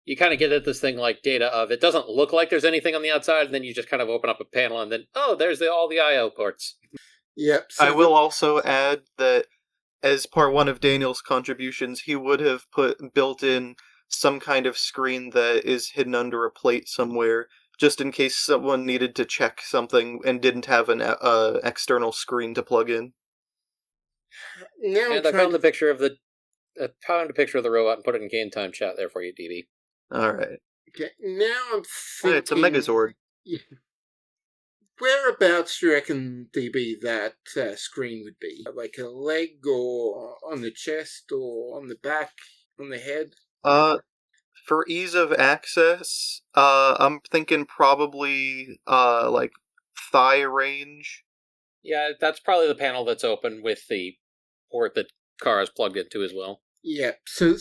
You kind of get at this thing like data of, it doesn't look like there's anything on the outside, and then you just kind of open up a panel, and then, there's all the I.O. ports. Yep. I will also add that as part one of Daniel's contributions, he would have built in some kind of screen that is hidden under a plate somewhere, just in case someone needed to check something and didn't have an external screen to plug in. Now and I found a picture of the robot and put it in game time chat there for you, DB. All right. Okay. Now I'm thinking. It's a Megazord. Yeah. Whereabouts do you reckon, DB, that screen would be? Like a leg, or on the chest, or on the back, on the head? For ease of access, I'm thinking probably, like, thigh range. Yeah, that's probably the panel that's open with the port that Kara is plugged into as well. Yeah, so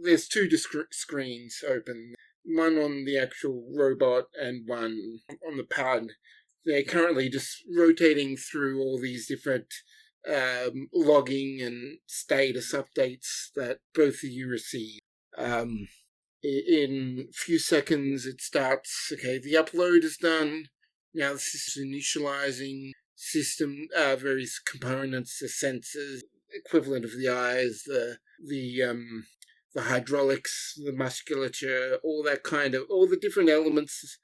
there's two screens open, one on the actual robot and one on the pad. They're currently just rotating through all these different logging and status updates that both of you receive. In a few seconds it starts, okay, the upload is done. Now this is initializing system, various components, the sensors, equivalent of the eyes, the hydraulics, the musculature, all the different elements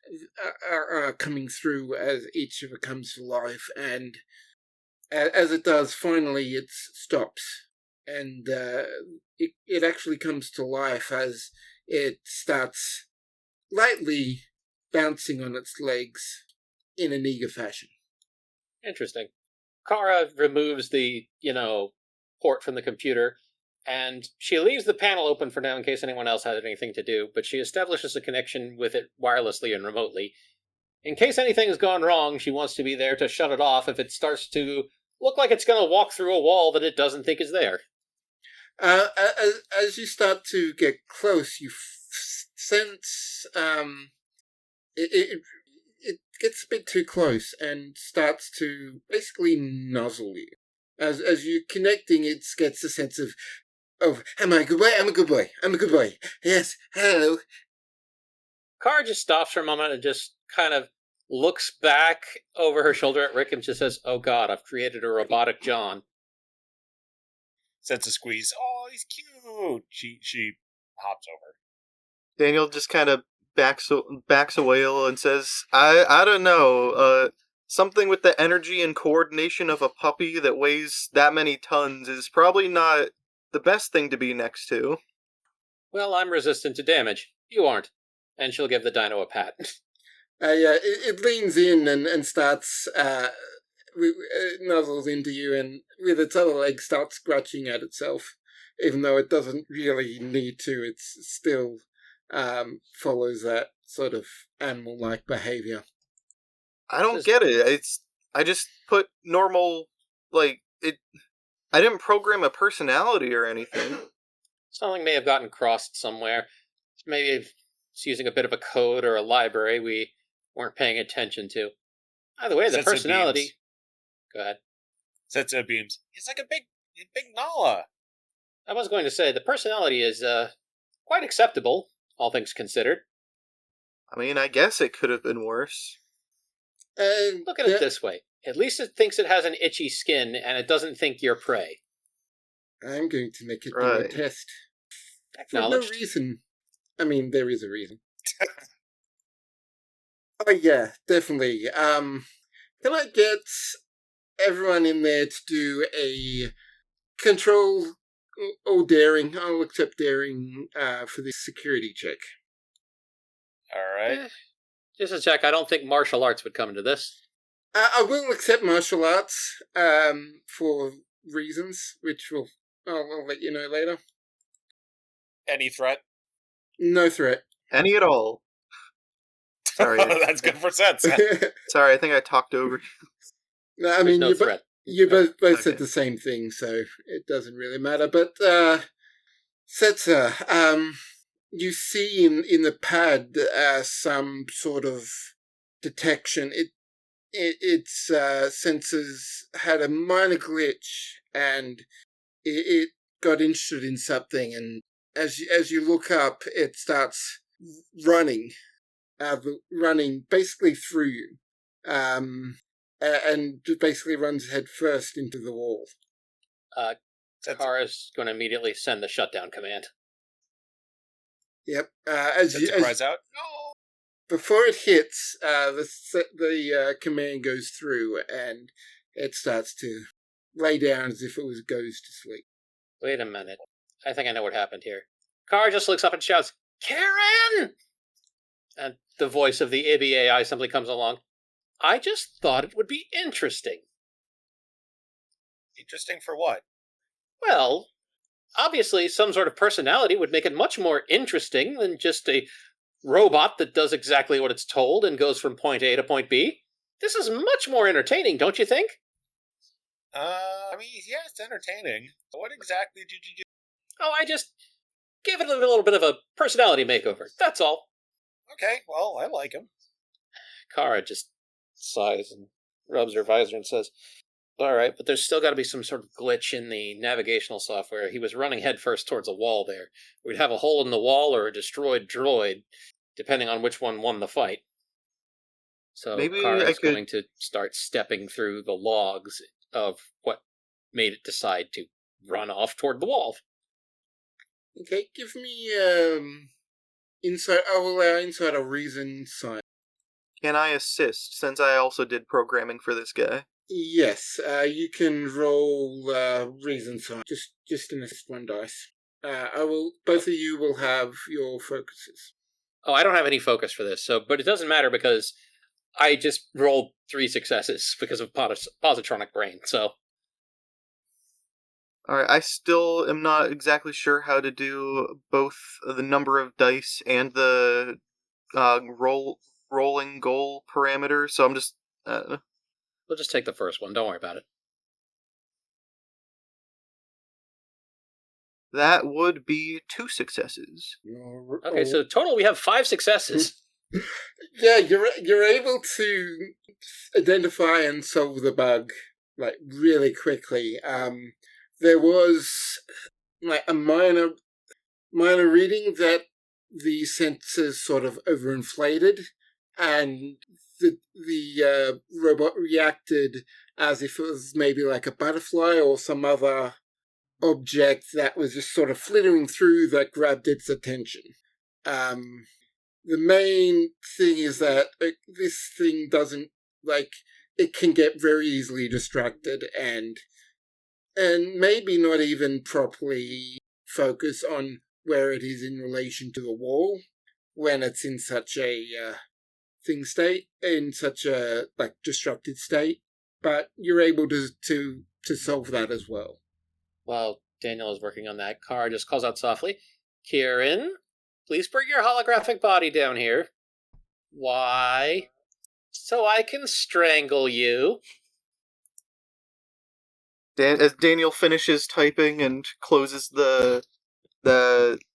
are coming through as each of it comes to life, and as it does, finally it stops, and it actually comes to life as it starts lightly bouncing on its legs in an eager fashion. Interesting. Kara removes the, port from the computer, and she leaves the panel open for now in case anyone else had anything to do, but she establishes a connection with it wirelessly and remotely. In case anything has gone wrong, she wants to be there to shut it off if it starts to look like it's going to walk through a wall that it doesn't think is there. As you start to get close, you sense it gets a bit too close and starts to basically nuzzle you. As you're connecting, it gets a sense of, am I a good boy? I'm a good boy. I'm a good boy. Yes, hello. Kara just stops for a moment and just kind of looks back over her shoulder at Rick and just says, "Oh God, I've created a robotic John." Sends a squeeze. Oh, he's cute. She hops over. Daniel just kind of backs away a little and says, I don't know, something with the energy and coordination of a puppy that weighs that many tons is probably not the best thing to be next to. Well, I'm resistant to damage. You aren't. And she'll give the dino a pat. It leans in and starts, nuzzles into you, and with its other leg starts scratching at itself. Even though it doesn't really need to, it still follows that sort of animal-like behavior. I don't get it. I just put normal, I didn't program a personality or anything. Something may have gotten crossed somewhere. Maybe it's using a bit of a code or a library we weren't paying attention to. Either way, the Sets of personality. beams. Go ahead. Setsuo beams. He's like a big Nala. I was going to say the personality is quite acceptable, all things considered. I mean, I guess it could have been worse. Look at it this way: at least it thinks it has an itchy skin, and it doesn't think you're prey. I'm going to make it do a Right. test. For no Acknowledged. reason. I mean, there is a reason. Oh yeah, definitely. Can I get everyone in there to do a control or daring? I'll accept daring for this security check. All right. Eh, just a check. I don't think martial arts would come into this. I will accept martial arts for reasons, which I'll let you know later. Any threat? No threat. Any at all. Sorry. That's good for sense. Sorry, I think I talked over. No, I There's mean, no threat. you both said Okay. the same thing, so it doesn't really matter. But Setzer, you see in the pad some sort of detection. Its sensors had a minor glitch, and it got interested in something. And as you look up, it starts running basically through you. And basically runs head first into the wall. Kara's going to immediately send the shutdown command. Yep. As cries out, no! before it hits, the command goes through, and it starts to lay down as if it goes to sleep. Wait a minute. I think I know what happened here. Kara just looks up and shouts, "Karen!" And the voice of the Ibby AI simply comes along. I just thought it would be interesting. Interesting for what? Well, obviously some sort of personality would make it much more interesting than just a robot that does exactly what it's told and goes from point A to point B. This is much more entertaining, don't you think? I mean, yeah, it's entertaining. What exactly did you do? Oh, I just gave it a little bit of a personality makeover. That's all. Okay, well, I like him. Kara just sighs and rubs her visor and says, all right, but there's still got to be some sort of glitch in the navigational software. He was running headfirst towards a wall there. We'd have a hole in the wall or a destroyed droid, depending on which one won the fight. So Maybe Kara's I could- going to start stepping through the logs of what made it decide to run off toward the wall. Okay, give me insight. I will allow insight or reason science. Can I assist, since I also did programming for this guy? Yes, you can roll reason science. Just an assist one dice. I will. Both of you will have your focuses. Oh, I don't have any focus for this, but it doesn't matter because I just rolled 3 successes because of positronic brain, so... Alright, I still am not exactly sure how to do both the number of dice and the rolling goal parameter, so I'm just... We'll just take the first one, don't worry about it. That would be 2 successes. Okay, so total we have 5 successes. Yeah, you're able to identify and solve the bug like really quickly. There was like a minor reading that the sensors sort of overinflated, and the robot reacted as if it was maybe like a butterfly or some other object that was just sort of flittering through that grabbed its attention. The main thing is that this thing doesn't, like, it can get very easily distracted and maybe not even properly focus on where it is in relation to the wall when it's in such a in such a like distracted state. But you're able to solve that as well. While Daniel is working on that, Kara just calls out softly, Kieran, please bring your holographic body down here. Why? So I can strangle you. As Daniel finishes typing and closes the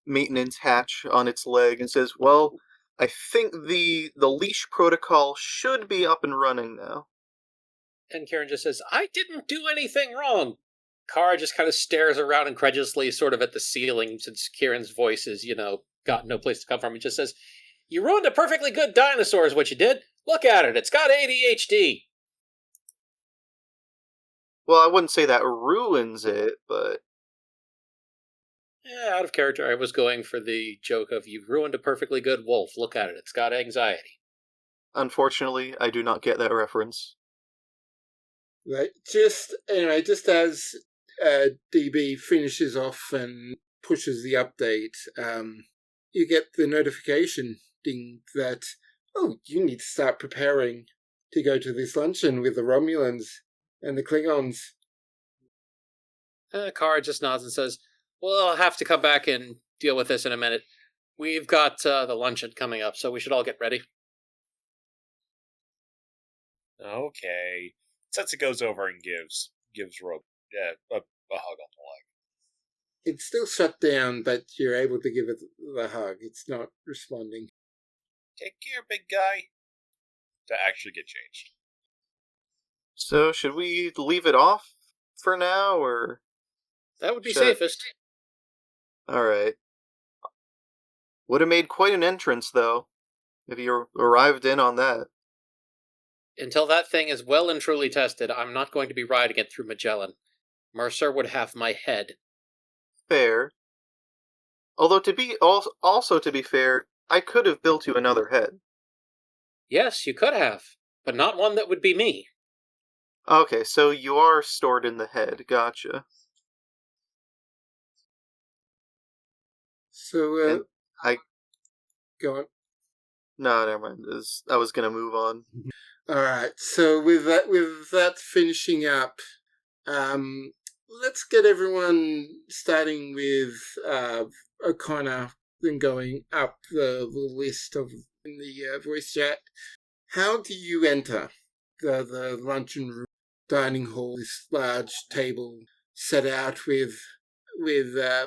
maintenance hatch on its leg and says, well, I think the leash protocol should be up and running now. And Kieran just says, I didn't do anything wrong. Kara just kind of stares around incredulously, sort of at the ceiling, since Kieran's voice is, got no place to come from. He just says, you ruined a perfectly good dinosaur is what you did. Look at it. It's got ADHD. Well, I wouldn't say that ruins it, but Yeah, out of character, I was going for the joke of, you've ruined a perfectly good wolf. Look at it. It's got anxiety. unfortunately, I do not get that reference. Right. Just as DB finishes off and pushes the update, you get the notification ding that, oh, you need to start preparing to go to this luncheon with the Romulans and the Klingons. Kara just nods and says, well, I'll have to come back and deal with this in a minute. We've got the luncheon coming up, so we should all get ready. Okay. Setsa goes over and gives Rogue a hug on the leg. It's still shut down, but you're able to give it the hug. It's not responding. Take care, big guy. To actually get changed. So, should we leave it off for now, or? That would be Should- safest. Alright. Would have made quite an entrance, though, if you arrived in on that. Until that thing is well and truly tested, I'm not going to be riding it through Magellan. Mercer would have my head. Fair. Although, to be fair, I could have built you another head. Yes, you could have, but not one that would be me. Okay, so you are stored in the head, gotcha. So, And I... go on. No, never mind. I was gonna move on. All right. So with that finishing up, let's get everyone starting with O'Connor, then going up the list of in the voice chat. How do you enter the luncheon room, dining hall? This large table set out with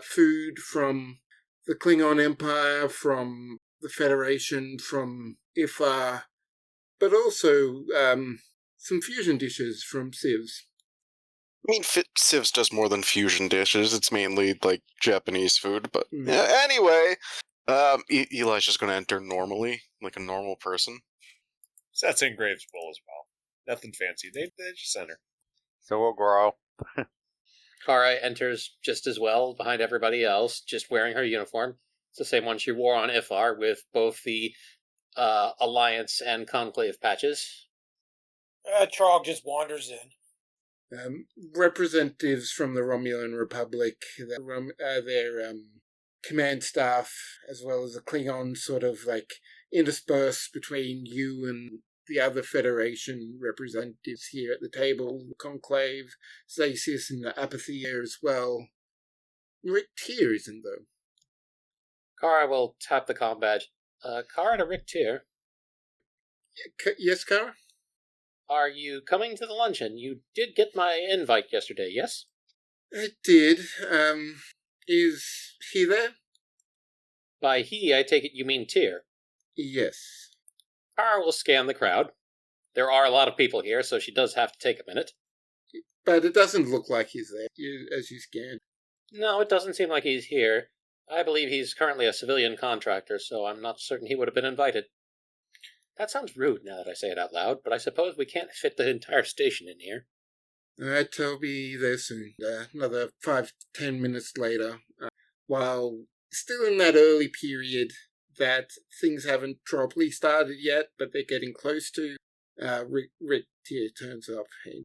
food from the Klingon Empire, from the Federation, from Iffar, but also some fusion dishes from Civs. I mean, Civs does more than fusion dishes. It's mainly, like, Japanese food. But anyway, Eli's just going to enter normally, like a normal person. Setsa and Graves will as well. Nothing fancy. They just enter. So we'll grow. Kara enters just as well behind everybody else, just wearing her uniform. It's the same one she wore on Iffar, with both the Alliance and Conclave patches. Trog just wanders in. Representatives from the Romulan Republic, their command staff, as well as the Klingons, sort of like interspersed between you and the other Federation representatives here at the table. Conclave, Zasius, and the Apathy here as well. Rick Tier isn't, though. Kara will tap the comm badge. Kara to Rick Tier. Yes, Kara? Are you coming to the luncheon? You did get my invite yesterday, yes? I did. Is he there? By he, I take it you mean Tier. Yes. Kara will scan the crowd. There are a lot of people here, so she does have to take a minute. But it doesn't look like he's there, as you scan. No, it doesn't seem like he's here. I believe he's currently a civilian contractor, so I'm not certain he would have been invited. That sounds rude now that I say it out loud, but I suppose we can't fit the entire station in here. Alright, I'll be there soon. Another 5-10 minutes later. While still in that early period that things haven't properly started yet, but they're getting close to, Rick Tier turns up. Hey.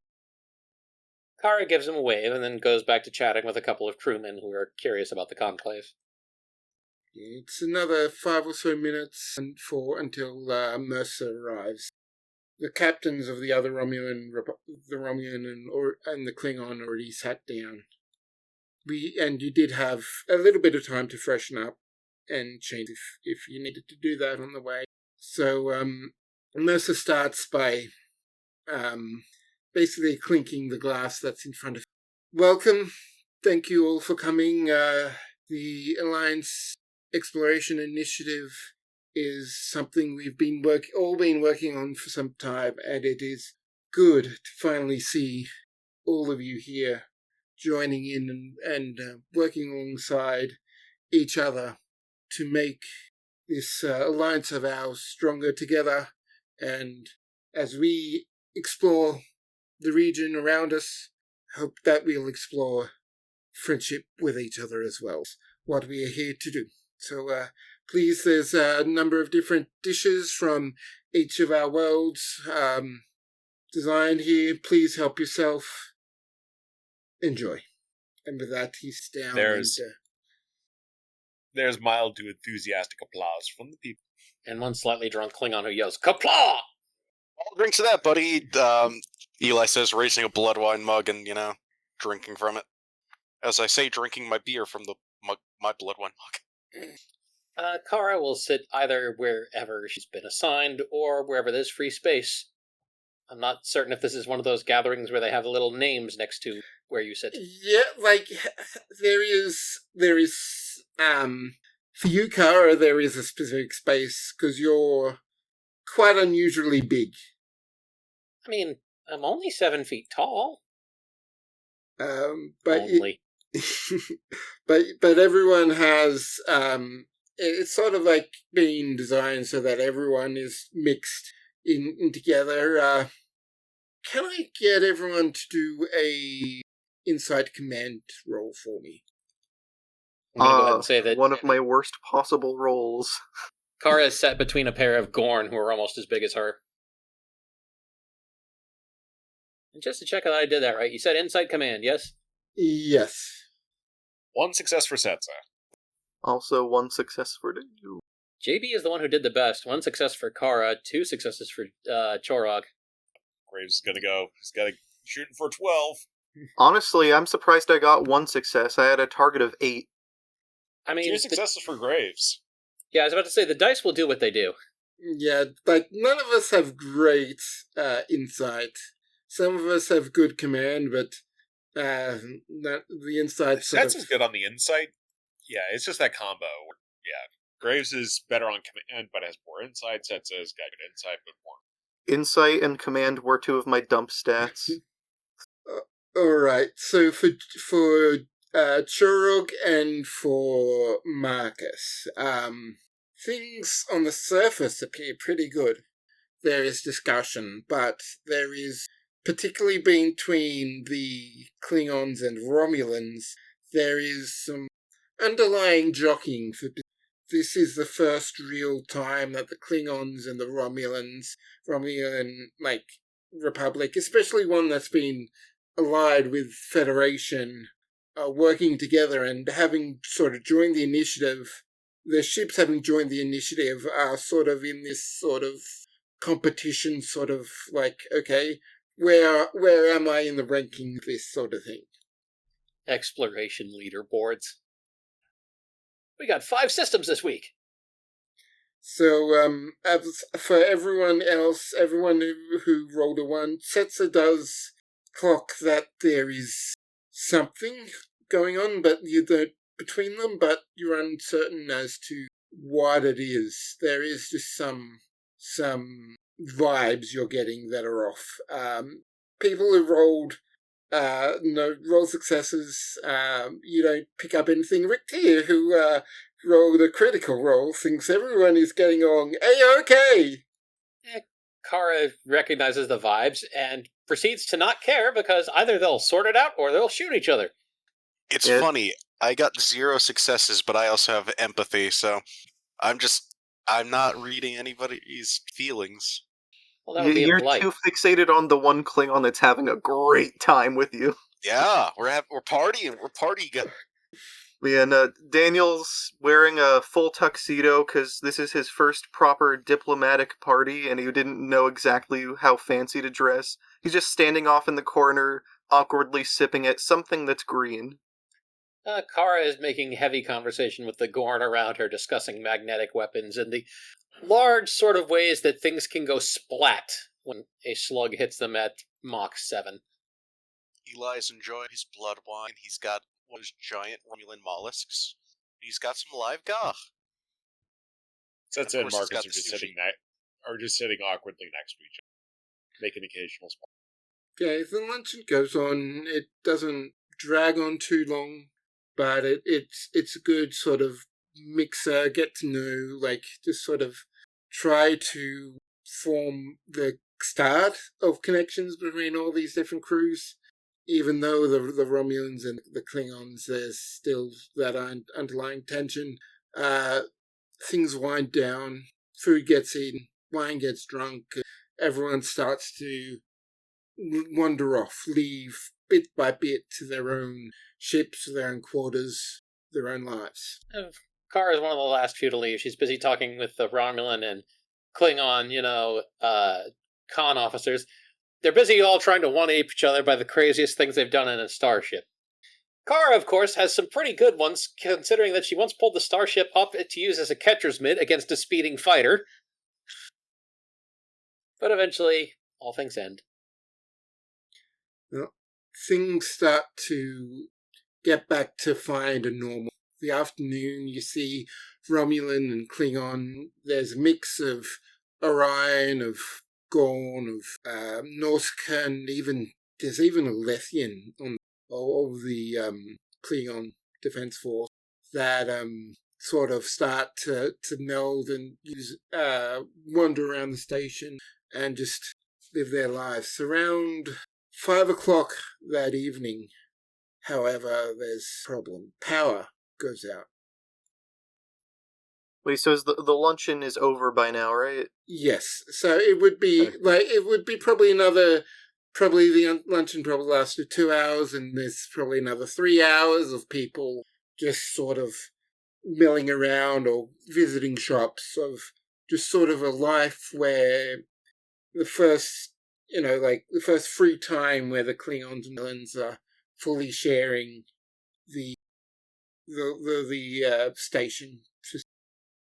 Kara gives him a wave and then goes back to chatting with a couple of crewmen who are curious about the conclave. It's another 5 or so minutes until Mercer arrives. The captains of the other Romulan and the Klingon already sat down. And you did have a little bit of time to freshen up and change if you needed to do that on the way. So Mercer starts by basically clinking the glass that's in front of you. Welcome. Thank you all for coming. The Alliance Exploration Initiative is something we've been working on for some time, and it is good to finally see all of you here joining in and working alongside each other to make this alliance of ours stronger together. And as we explore the region around us, hope that we'll explore friendship with each other as well. What we are here to do. So please, there's a number of different dishes from each of our worlds designed here. Please help yourself. Enjoy. And with that, he's down. There's mild to enthusiastic applause from the people. And one slightly drunk Klingon who yells, "Kapla!" All drinks to that, buddy. Eli says, raising a blood wine mug and, drinking from it. As I say, drinking my beer from the mug, my blood wine mug. Kara will sit either wherever she's been assigned or wherever there's free space. I'm not certain if this is one of those gatherings where they have little names next to where you sit. Yeah, like, there is, for you, Kara, there is a specific space, because you're quite unusually big. I mean, I'm only 7 feet tall. But only. but everyone has, it's sort of like being designed so that everyone is mixed in together. Can I get everyone to do a Insight Command roll for me? I'm going to go ahead and say that one of my worst possible rolls. Kara is set between a pair of Gorn who are almost as big as her. And just to check that I did that right, you said Insight Command, yes? Yes. 1 success for Setsa. Also 1 success for you. JB is the one who did the best. 1 success for Kara, 2 successes for Chorog. Graves is gonna go. He's got to shooting for 12. Honestly, I'm surprised I got 1 success. I had a target of 8. I mean, 2 successes for Graves. Yeah, I was about to say, the dice will do what they do. Yeah, like, none of us have great insight. Some of us have good command, but the insight Setsa's good on the insight. Yeah, it's just that combo. Yeah, Graves is better on command, but has more insight. Setsa's got good insight, but more. Insight and command were 2 of my dump stats. Alright, so for Churug and for Marcus, things on the surface appear pretty good. There is discussion, but there is, particularly between the Klingons and Romulans, there is some underlying jockeying for. This is the first real time that the Klingons and the Romulan, Republic, especially one that's been allied with Federation, working together and having sort of joined the initiative. The ships having joined the initiative are sort of in this sort of competition, sort of like, okay, where am I in the ranking, this sort of thing. Exploration leaderboards. We got 5 systems this week. So, as for everyone else, everyone who rolled a 1, Setsa does clock that there is something going on, but you don't between them, but you're uncertain as to what it is. There is just some vibes you're getting that are off. People who rolled roll successes, you don't pick up anything. Rick here, who rolled a critical roll, thinks everyone is getting on A-OK. Kara recognizes the vibes and proceeds to not care because either they'll sort it out or they'll shoot each other. It's funny. I got 0 successes, but I also have empathy, so I'm not reading anybody's feelings. Well, that would be You're polite. too fixated on the one Klingon that's having a great time with you. Yeah, we're partying. We're party guys. And Daniel's wearing a full tuxedo because this is his first proper diplomatic party, and he didn't know exactly how fancy to dress. He's just standing off in the corner, awkwardly sipping at something that's green. Kara is making heavy conversation with the Gorn around her, discussing magnetic weapons and the large sort of ways that things can go splat when a slug hits them at Mach 7. Eli's enjoying his blood wine. He's got one of his giant Romulan mollusks. He's got some live gah. Setsa and Marcus are just sitting awkwardly next to each other, making occasional small. Okay, the luncheon goes on. It doesn't drag on too long, but it's a good sort of mixer, get to know, like just sort of try to form the start of connections between all these different crews. Even though the Romulans and the Klingons, there's still that underlying tension. Things wind down, food gets eaten, wine gets drunk, everyone starts to wander off, leave bit by bit to their own ships, their own quarters, their own lives. Kara is one of the last few to leave. She's busy talking with the Romulan and Klingon, con officers. They're busy all trying to one-ape each other by the craziest things they've done in a starship. Kara, of course, has some pretty good ones, considering that she once pulled the starship up to use as a catcher's mitt against a speeding fighter. But eventually, all things end. Well, things start to get back to find a normal. The afternoon, you see Romulan and Klingon. There's a mix of Orion, of Gorn, of Nausicaa, and there's even a Lethian on all the Klingon Defense Force that sort of start to meld and wander around the station and just live their lives. Around 5 o'clock that evening, however, there's a problem. Power goes out. Wait, so the luncheon is over by now, right? Yes, so it would be probably the luncheon probably lasted 2 hours, and there's probably another 3 hours of people just sort of milling around or visiting shops, of just sort of a life where the first free time where the Klingons and villains are fully sharing the station.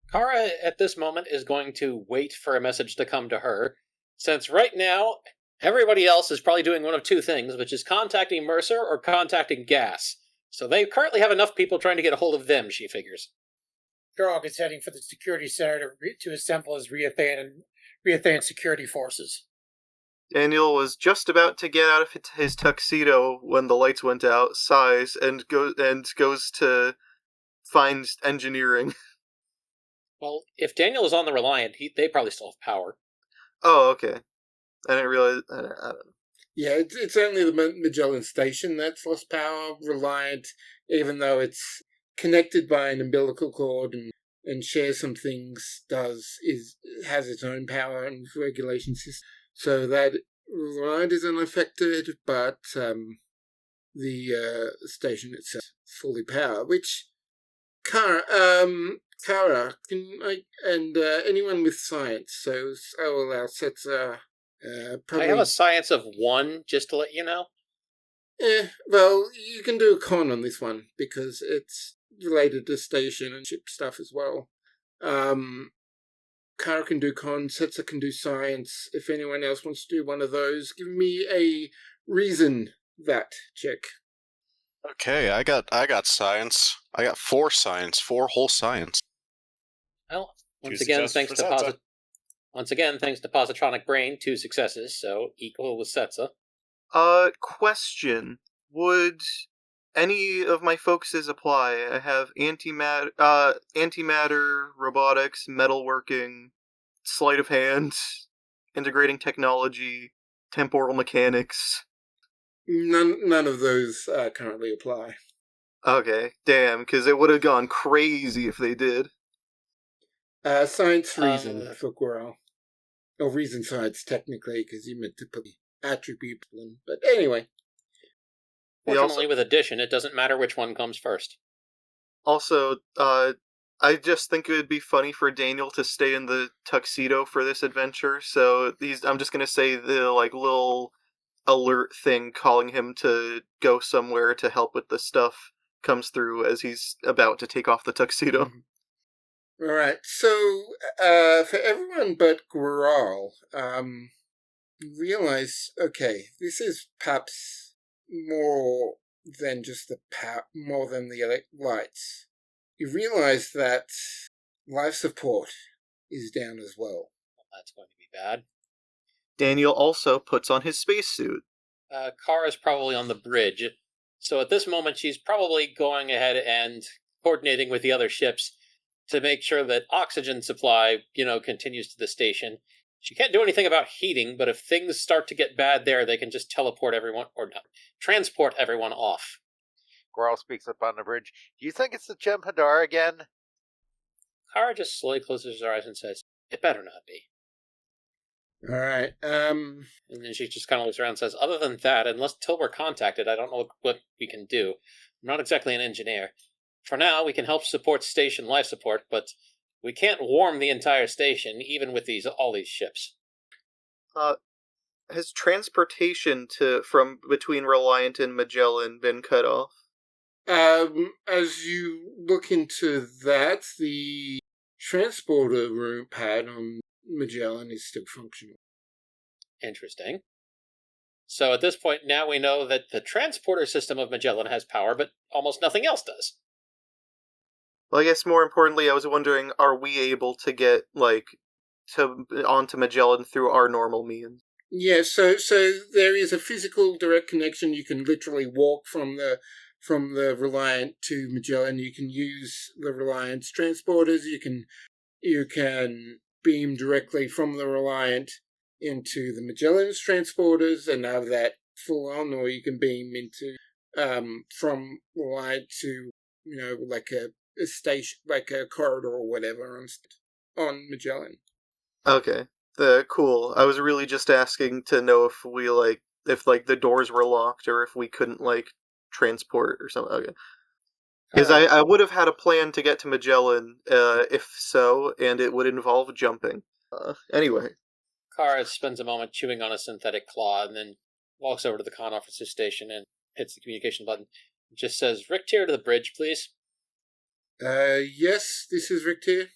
Kara, at this moment, is going to wait for a message to come to her, since right now, everybody else is probably doing one of two things, which is contacting Mercer or contacting Gas. So they currently have enough people trying to get a hold of them, she figures. Durok is heading for the security center to assemble his Reathan security forces. Daniel was just about to get out of his tuxedo when the lights went out, sighs, and goes to find engineering. Well, if Daniel is on the Reliant, they probably still have power. Oh, okay. I didn't realize. I don't know. Yeah, it's only the Magellan Station that's lost power. Reliant, even though it's connected by an umbilical cord and shares some things, has its own power and regulation system. So that Reliant is unaffected, but the station itself is fully powered. Which Kara, anyone with science, so I will allow Setzer. I have a science of 1, just to let you know. Well, you can do a con on this one, because it's related to station and ship stuff as well. Kara can do con, Setzer can do science. If anyone else wants to do one of those, give me a reason that check. Okay, I got science. I got 4 science, 4 whole science. Well, once Two again, successes for Setzer. thanks to Positronic Brain, 2 successes, so equal with Setza. Question. Would any of my focuses apply? I have antimatter, robotics, metalworking, sleight of hand, integrating technology, temporal mechanics. None of those currently apply. Okay, damn, because it would have gone crazy if they did. Science reason for Gural. Or reason science, technically, because you meant to put the attribute in. But anyway. Fortunately, with addition, it doesn't matter which one comes first. Also, I just think it would be funny for Daniel to stay in the tuxedo for this adventure, so I'm just gonna say the, little alert thing calling him to go somewhere to help with the stuff comes through as he's about to take off the tuxedo. Mm-hmm. Alright, so, for everyone but Gural, realize, okay, this is perhaps more than just more than the lights. You realize that life support is down as well. That's going to be bad. Daniel also puts on his spacesuit. Kara's probably on the bridge. So at this moment, she's probably going ahead and coordinating with the other ships to make sure that oxygen supply, continues to the station. She can't do anything about heating, but if things start to get bad there, they can just teleport everyone, or not, transport everyone off. Goral speaks up on the bridge. Do you think it's the Jem'Hadar again? Kara just slowly closes her eyes and says, "It better not be." All right. And then she just kind of looks around and says, "Other than that, until we're contacted, I don't know what we can do. I'm not exactly an engineer. For now, we can help support station life support, but we can't warm the entire station, even with all these ships." Has transportation from between Reliant and Magellan been cut off? As you look into that, the transporter room pad on Magellan is still functional. Interesting. So at this point, now we know that the transporter system of Magellan has power, but almost nothing else does. Well, I guess more importantly, I was wondering, are we able to get, onto Magellan through our normal means? Yeah, so there is a physical direct connection. You can literally walk from the Reliant to Magellan. You can use the Reliant's transporters. You can beam directly from the Reliant into the Magellan's transporters and have that full on, or you can beam into from Reliant to like a station, like a corridor or whatever on Magellan. Okay. Cool. I was really just asking to know if we if the doors were locked or if we couldn't transport or something. Okay. Because I would have had a plan to get to Magellan, if so, and it would involve jumping. Anyway. Kara spends a moment chewing on a synthetic claw and then walks over to the con officer station and hits the communication button. It just says, "Rick Tier to the bridge, please." Yes, this is Rick Tier.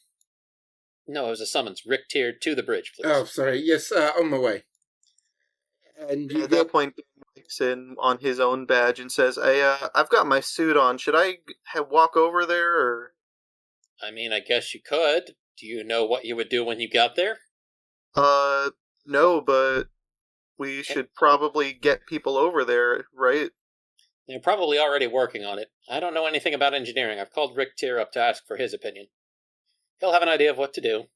No, it was a summons. "Rick Tier to the bridge, please." Oh, sorry. Yes, on my way. And at that point, he walks in on his own badge and says, I've got my suit on. Should I walk over there, or...?" I mean, I guess you could. Do you know what you would do when you got there? No, but we should probably get people over there, right? They're probably already working on it. I don't know anything about engineering. I've called Rick Tier up to ask for his opinion. He'll have an idea of what to do.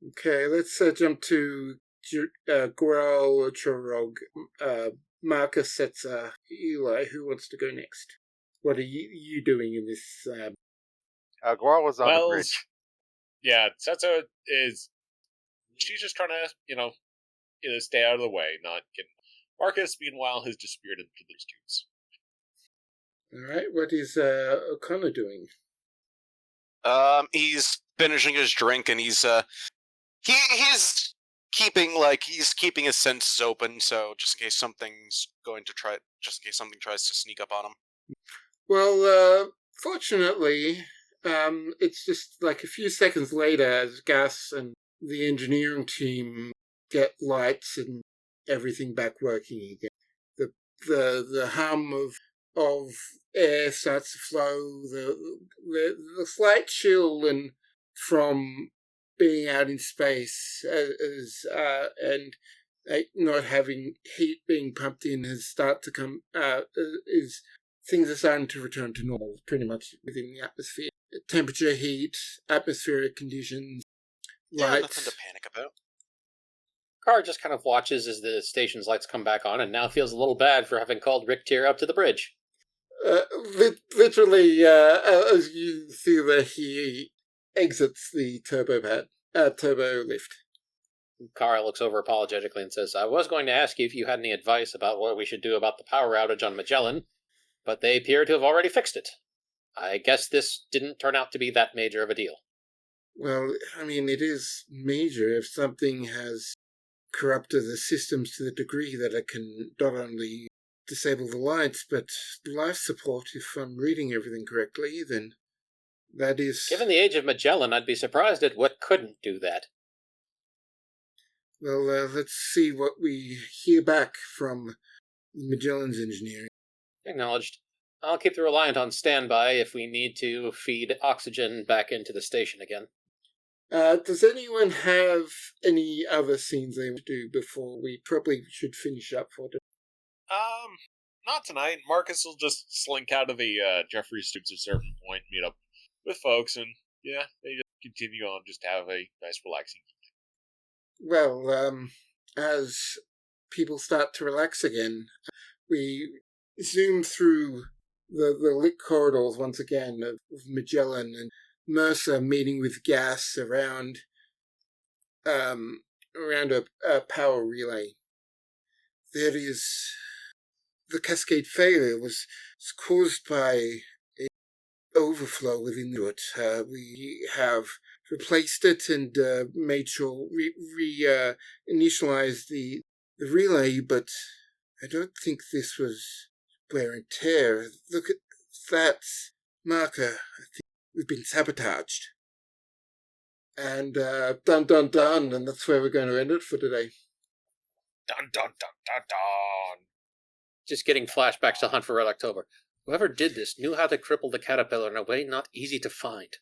Okay, let's jump to Goral, Chorog, Marcus, Setzer, Eli. Who wants to go next? What are you doing in this? Goral was on the bridge. Yeah, Setzer is... She's just trying to, stay out of the way, not get... Marcus, meanwhile, has disappeared into these tubes. Alright, what is O'Connor doing? He's finishing his drink, and he's keeping his senses open, so just in case something tries to sneak up on him. Well, fortunately, it's just like a few seconds later as Gus and the engineering team get lights and everything back working again. The hum of air starts to flow. The slight chill and from being out in space and not having heat being pumped in has started to come is things are starting to return to normal pretty much within the atmosphere. Temperature, heat, atmospheric conditions, lights. Nothing to panic about. Kara just kind of watches as the station's lights come back on and now feels a little bad for having called Rick Tier up to the bridge. Literally, as you see that he exits the turbo lift. Kara looks over apologetically and says, "I was going to ask you if you had any advice about what we should do about the power outage on Magellan, but they appear to have already fixed it. I guess this didn't turn out to be that major of a deal." Well, I mean, it is major if something has corrupted the systems to the degree that it can not only disable the lights, but life support. If I'm reading everything correctly, then that is... Given the age of Magellan, I'd be surprised at what couldn't do that. Well, let's see what we hear back from Magellan's engineering. Acknowledged. I'll keep the Reliant on standby if we need to feed oxygen back into the station again. Does anyone have any other scenes they want to do before we probably should finish up for today? Not tonight. Marcus will just slink out of the Jeffrey Stoops at a certain point, meet up with folks, and yeah, they just continue on, just have a nice, relaxing. Well, as people start to relax again, we zoom through the lit corridors once again of Magellan and Mercer meeting with Gas around a power relay. There is the cascade failure was caused by a overflow within it. We have replaced it and made sure initialized the relay, but I don't think this was wear and tear. Look at that marker. I think we've been sabotaged. And dun dun dun, and that's where we're going to end it for today. Dun dun dun dun dun. Just getting flashbacks to Hunt for Red October. Whoever did this knew how to cripple the caterpillar in a way not easy to find.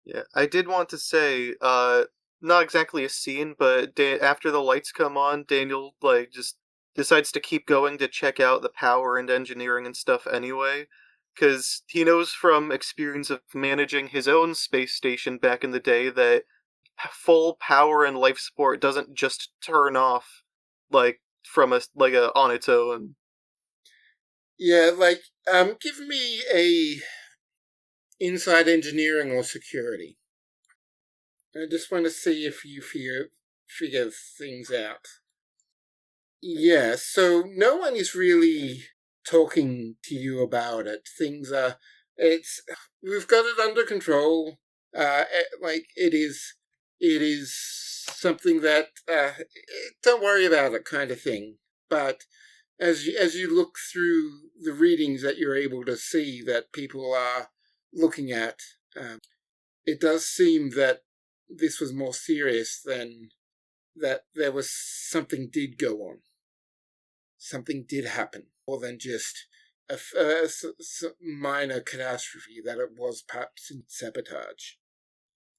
Yeah, I did want to say, not exactly a scene, but after the lights come on, Daniel, just decides to keep going to check out the power and engineering and stuff anyway, because he knows from experience of managing his own space station back in the day that full power and life support doesn't just turn off, from on its own. Yeah, give me a inside engineering or security. I just want to see if you figure things out. Yeah, so no one is really talking to you about it. We've got it under control. It is something that, don't worry about it kind of thing. But as you look through the readings that you're able to see that people are looking at, it does seem that this was more serious than that. There was something did go on. Something did happen, more than just a minor catastrophe, that it was perhaps sabotage.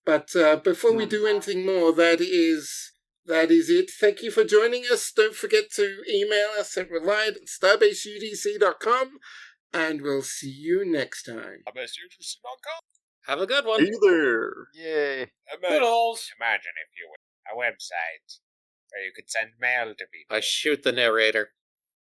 But before we do anything more, that is it. Thank you for joining us. Don't forget to email us at reliant@starbaseudc.com, and we'll see you next time. Have a good one. Either. Yay. Toodles. Imagine, if you will, a website where you could send mail to people. I shoot the narrator.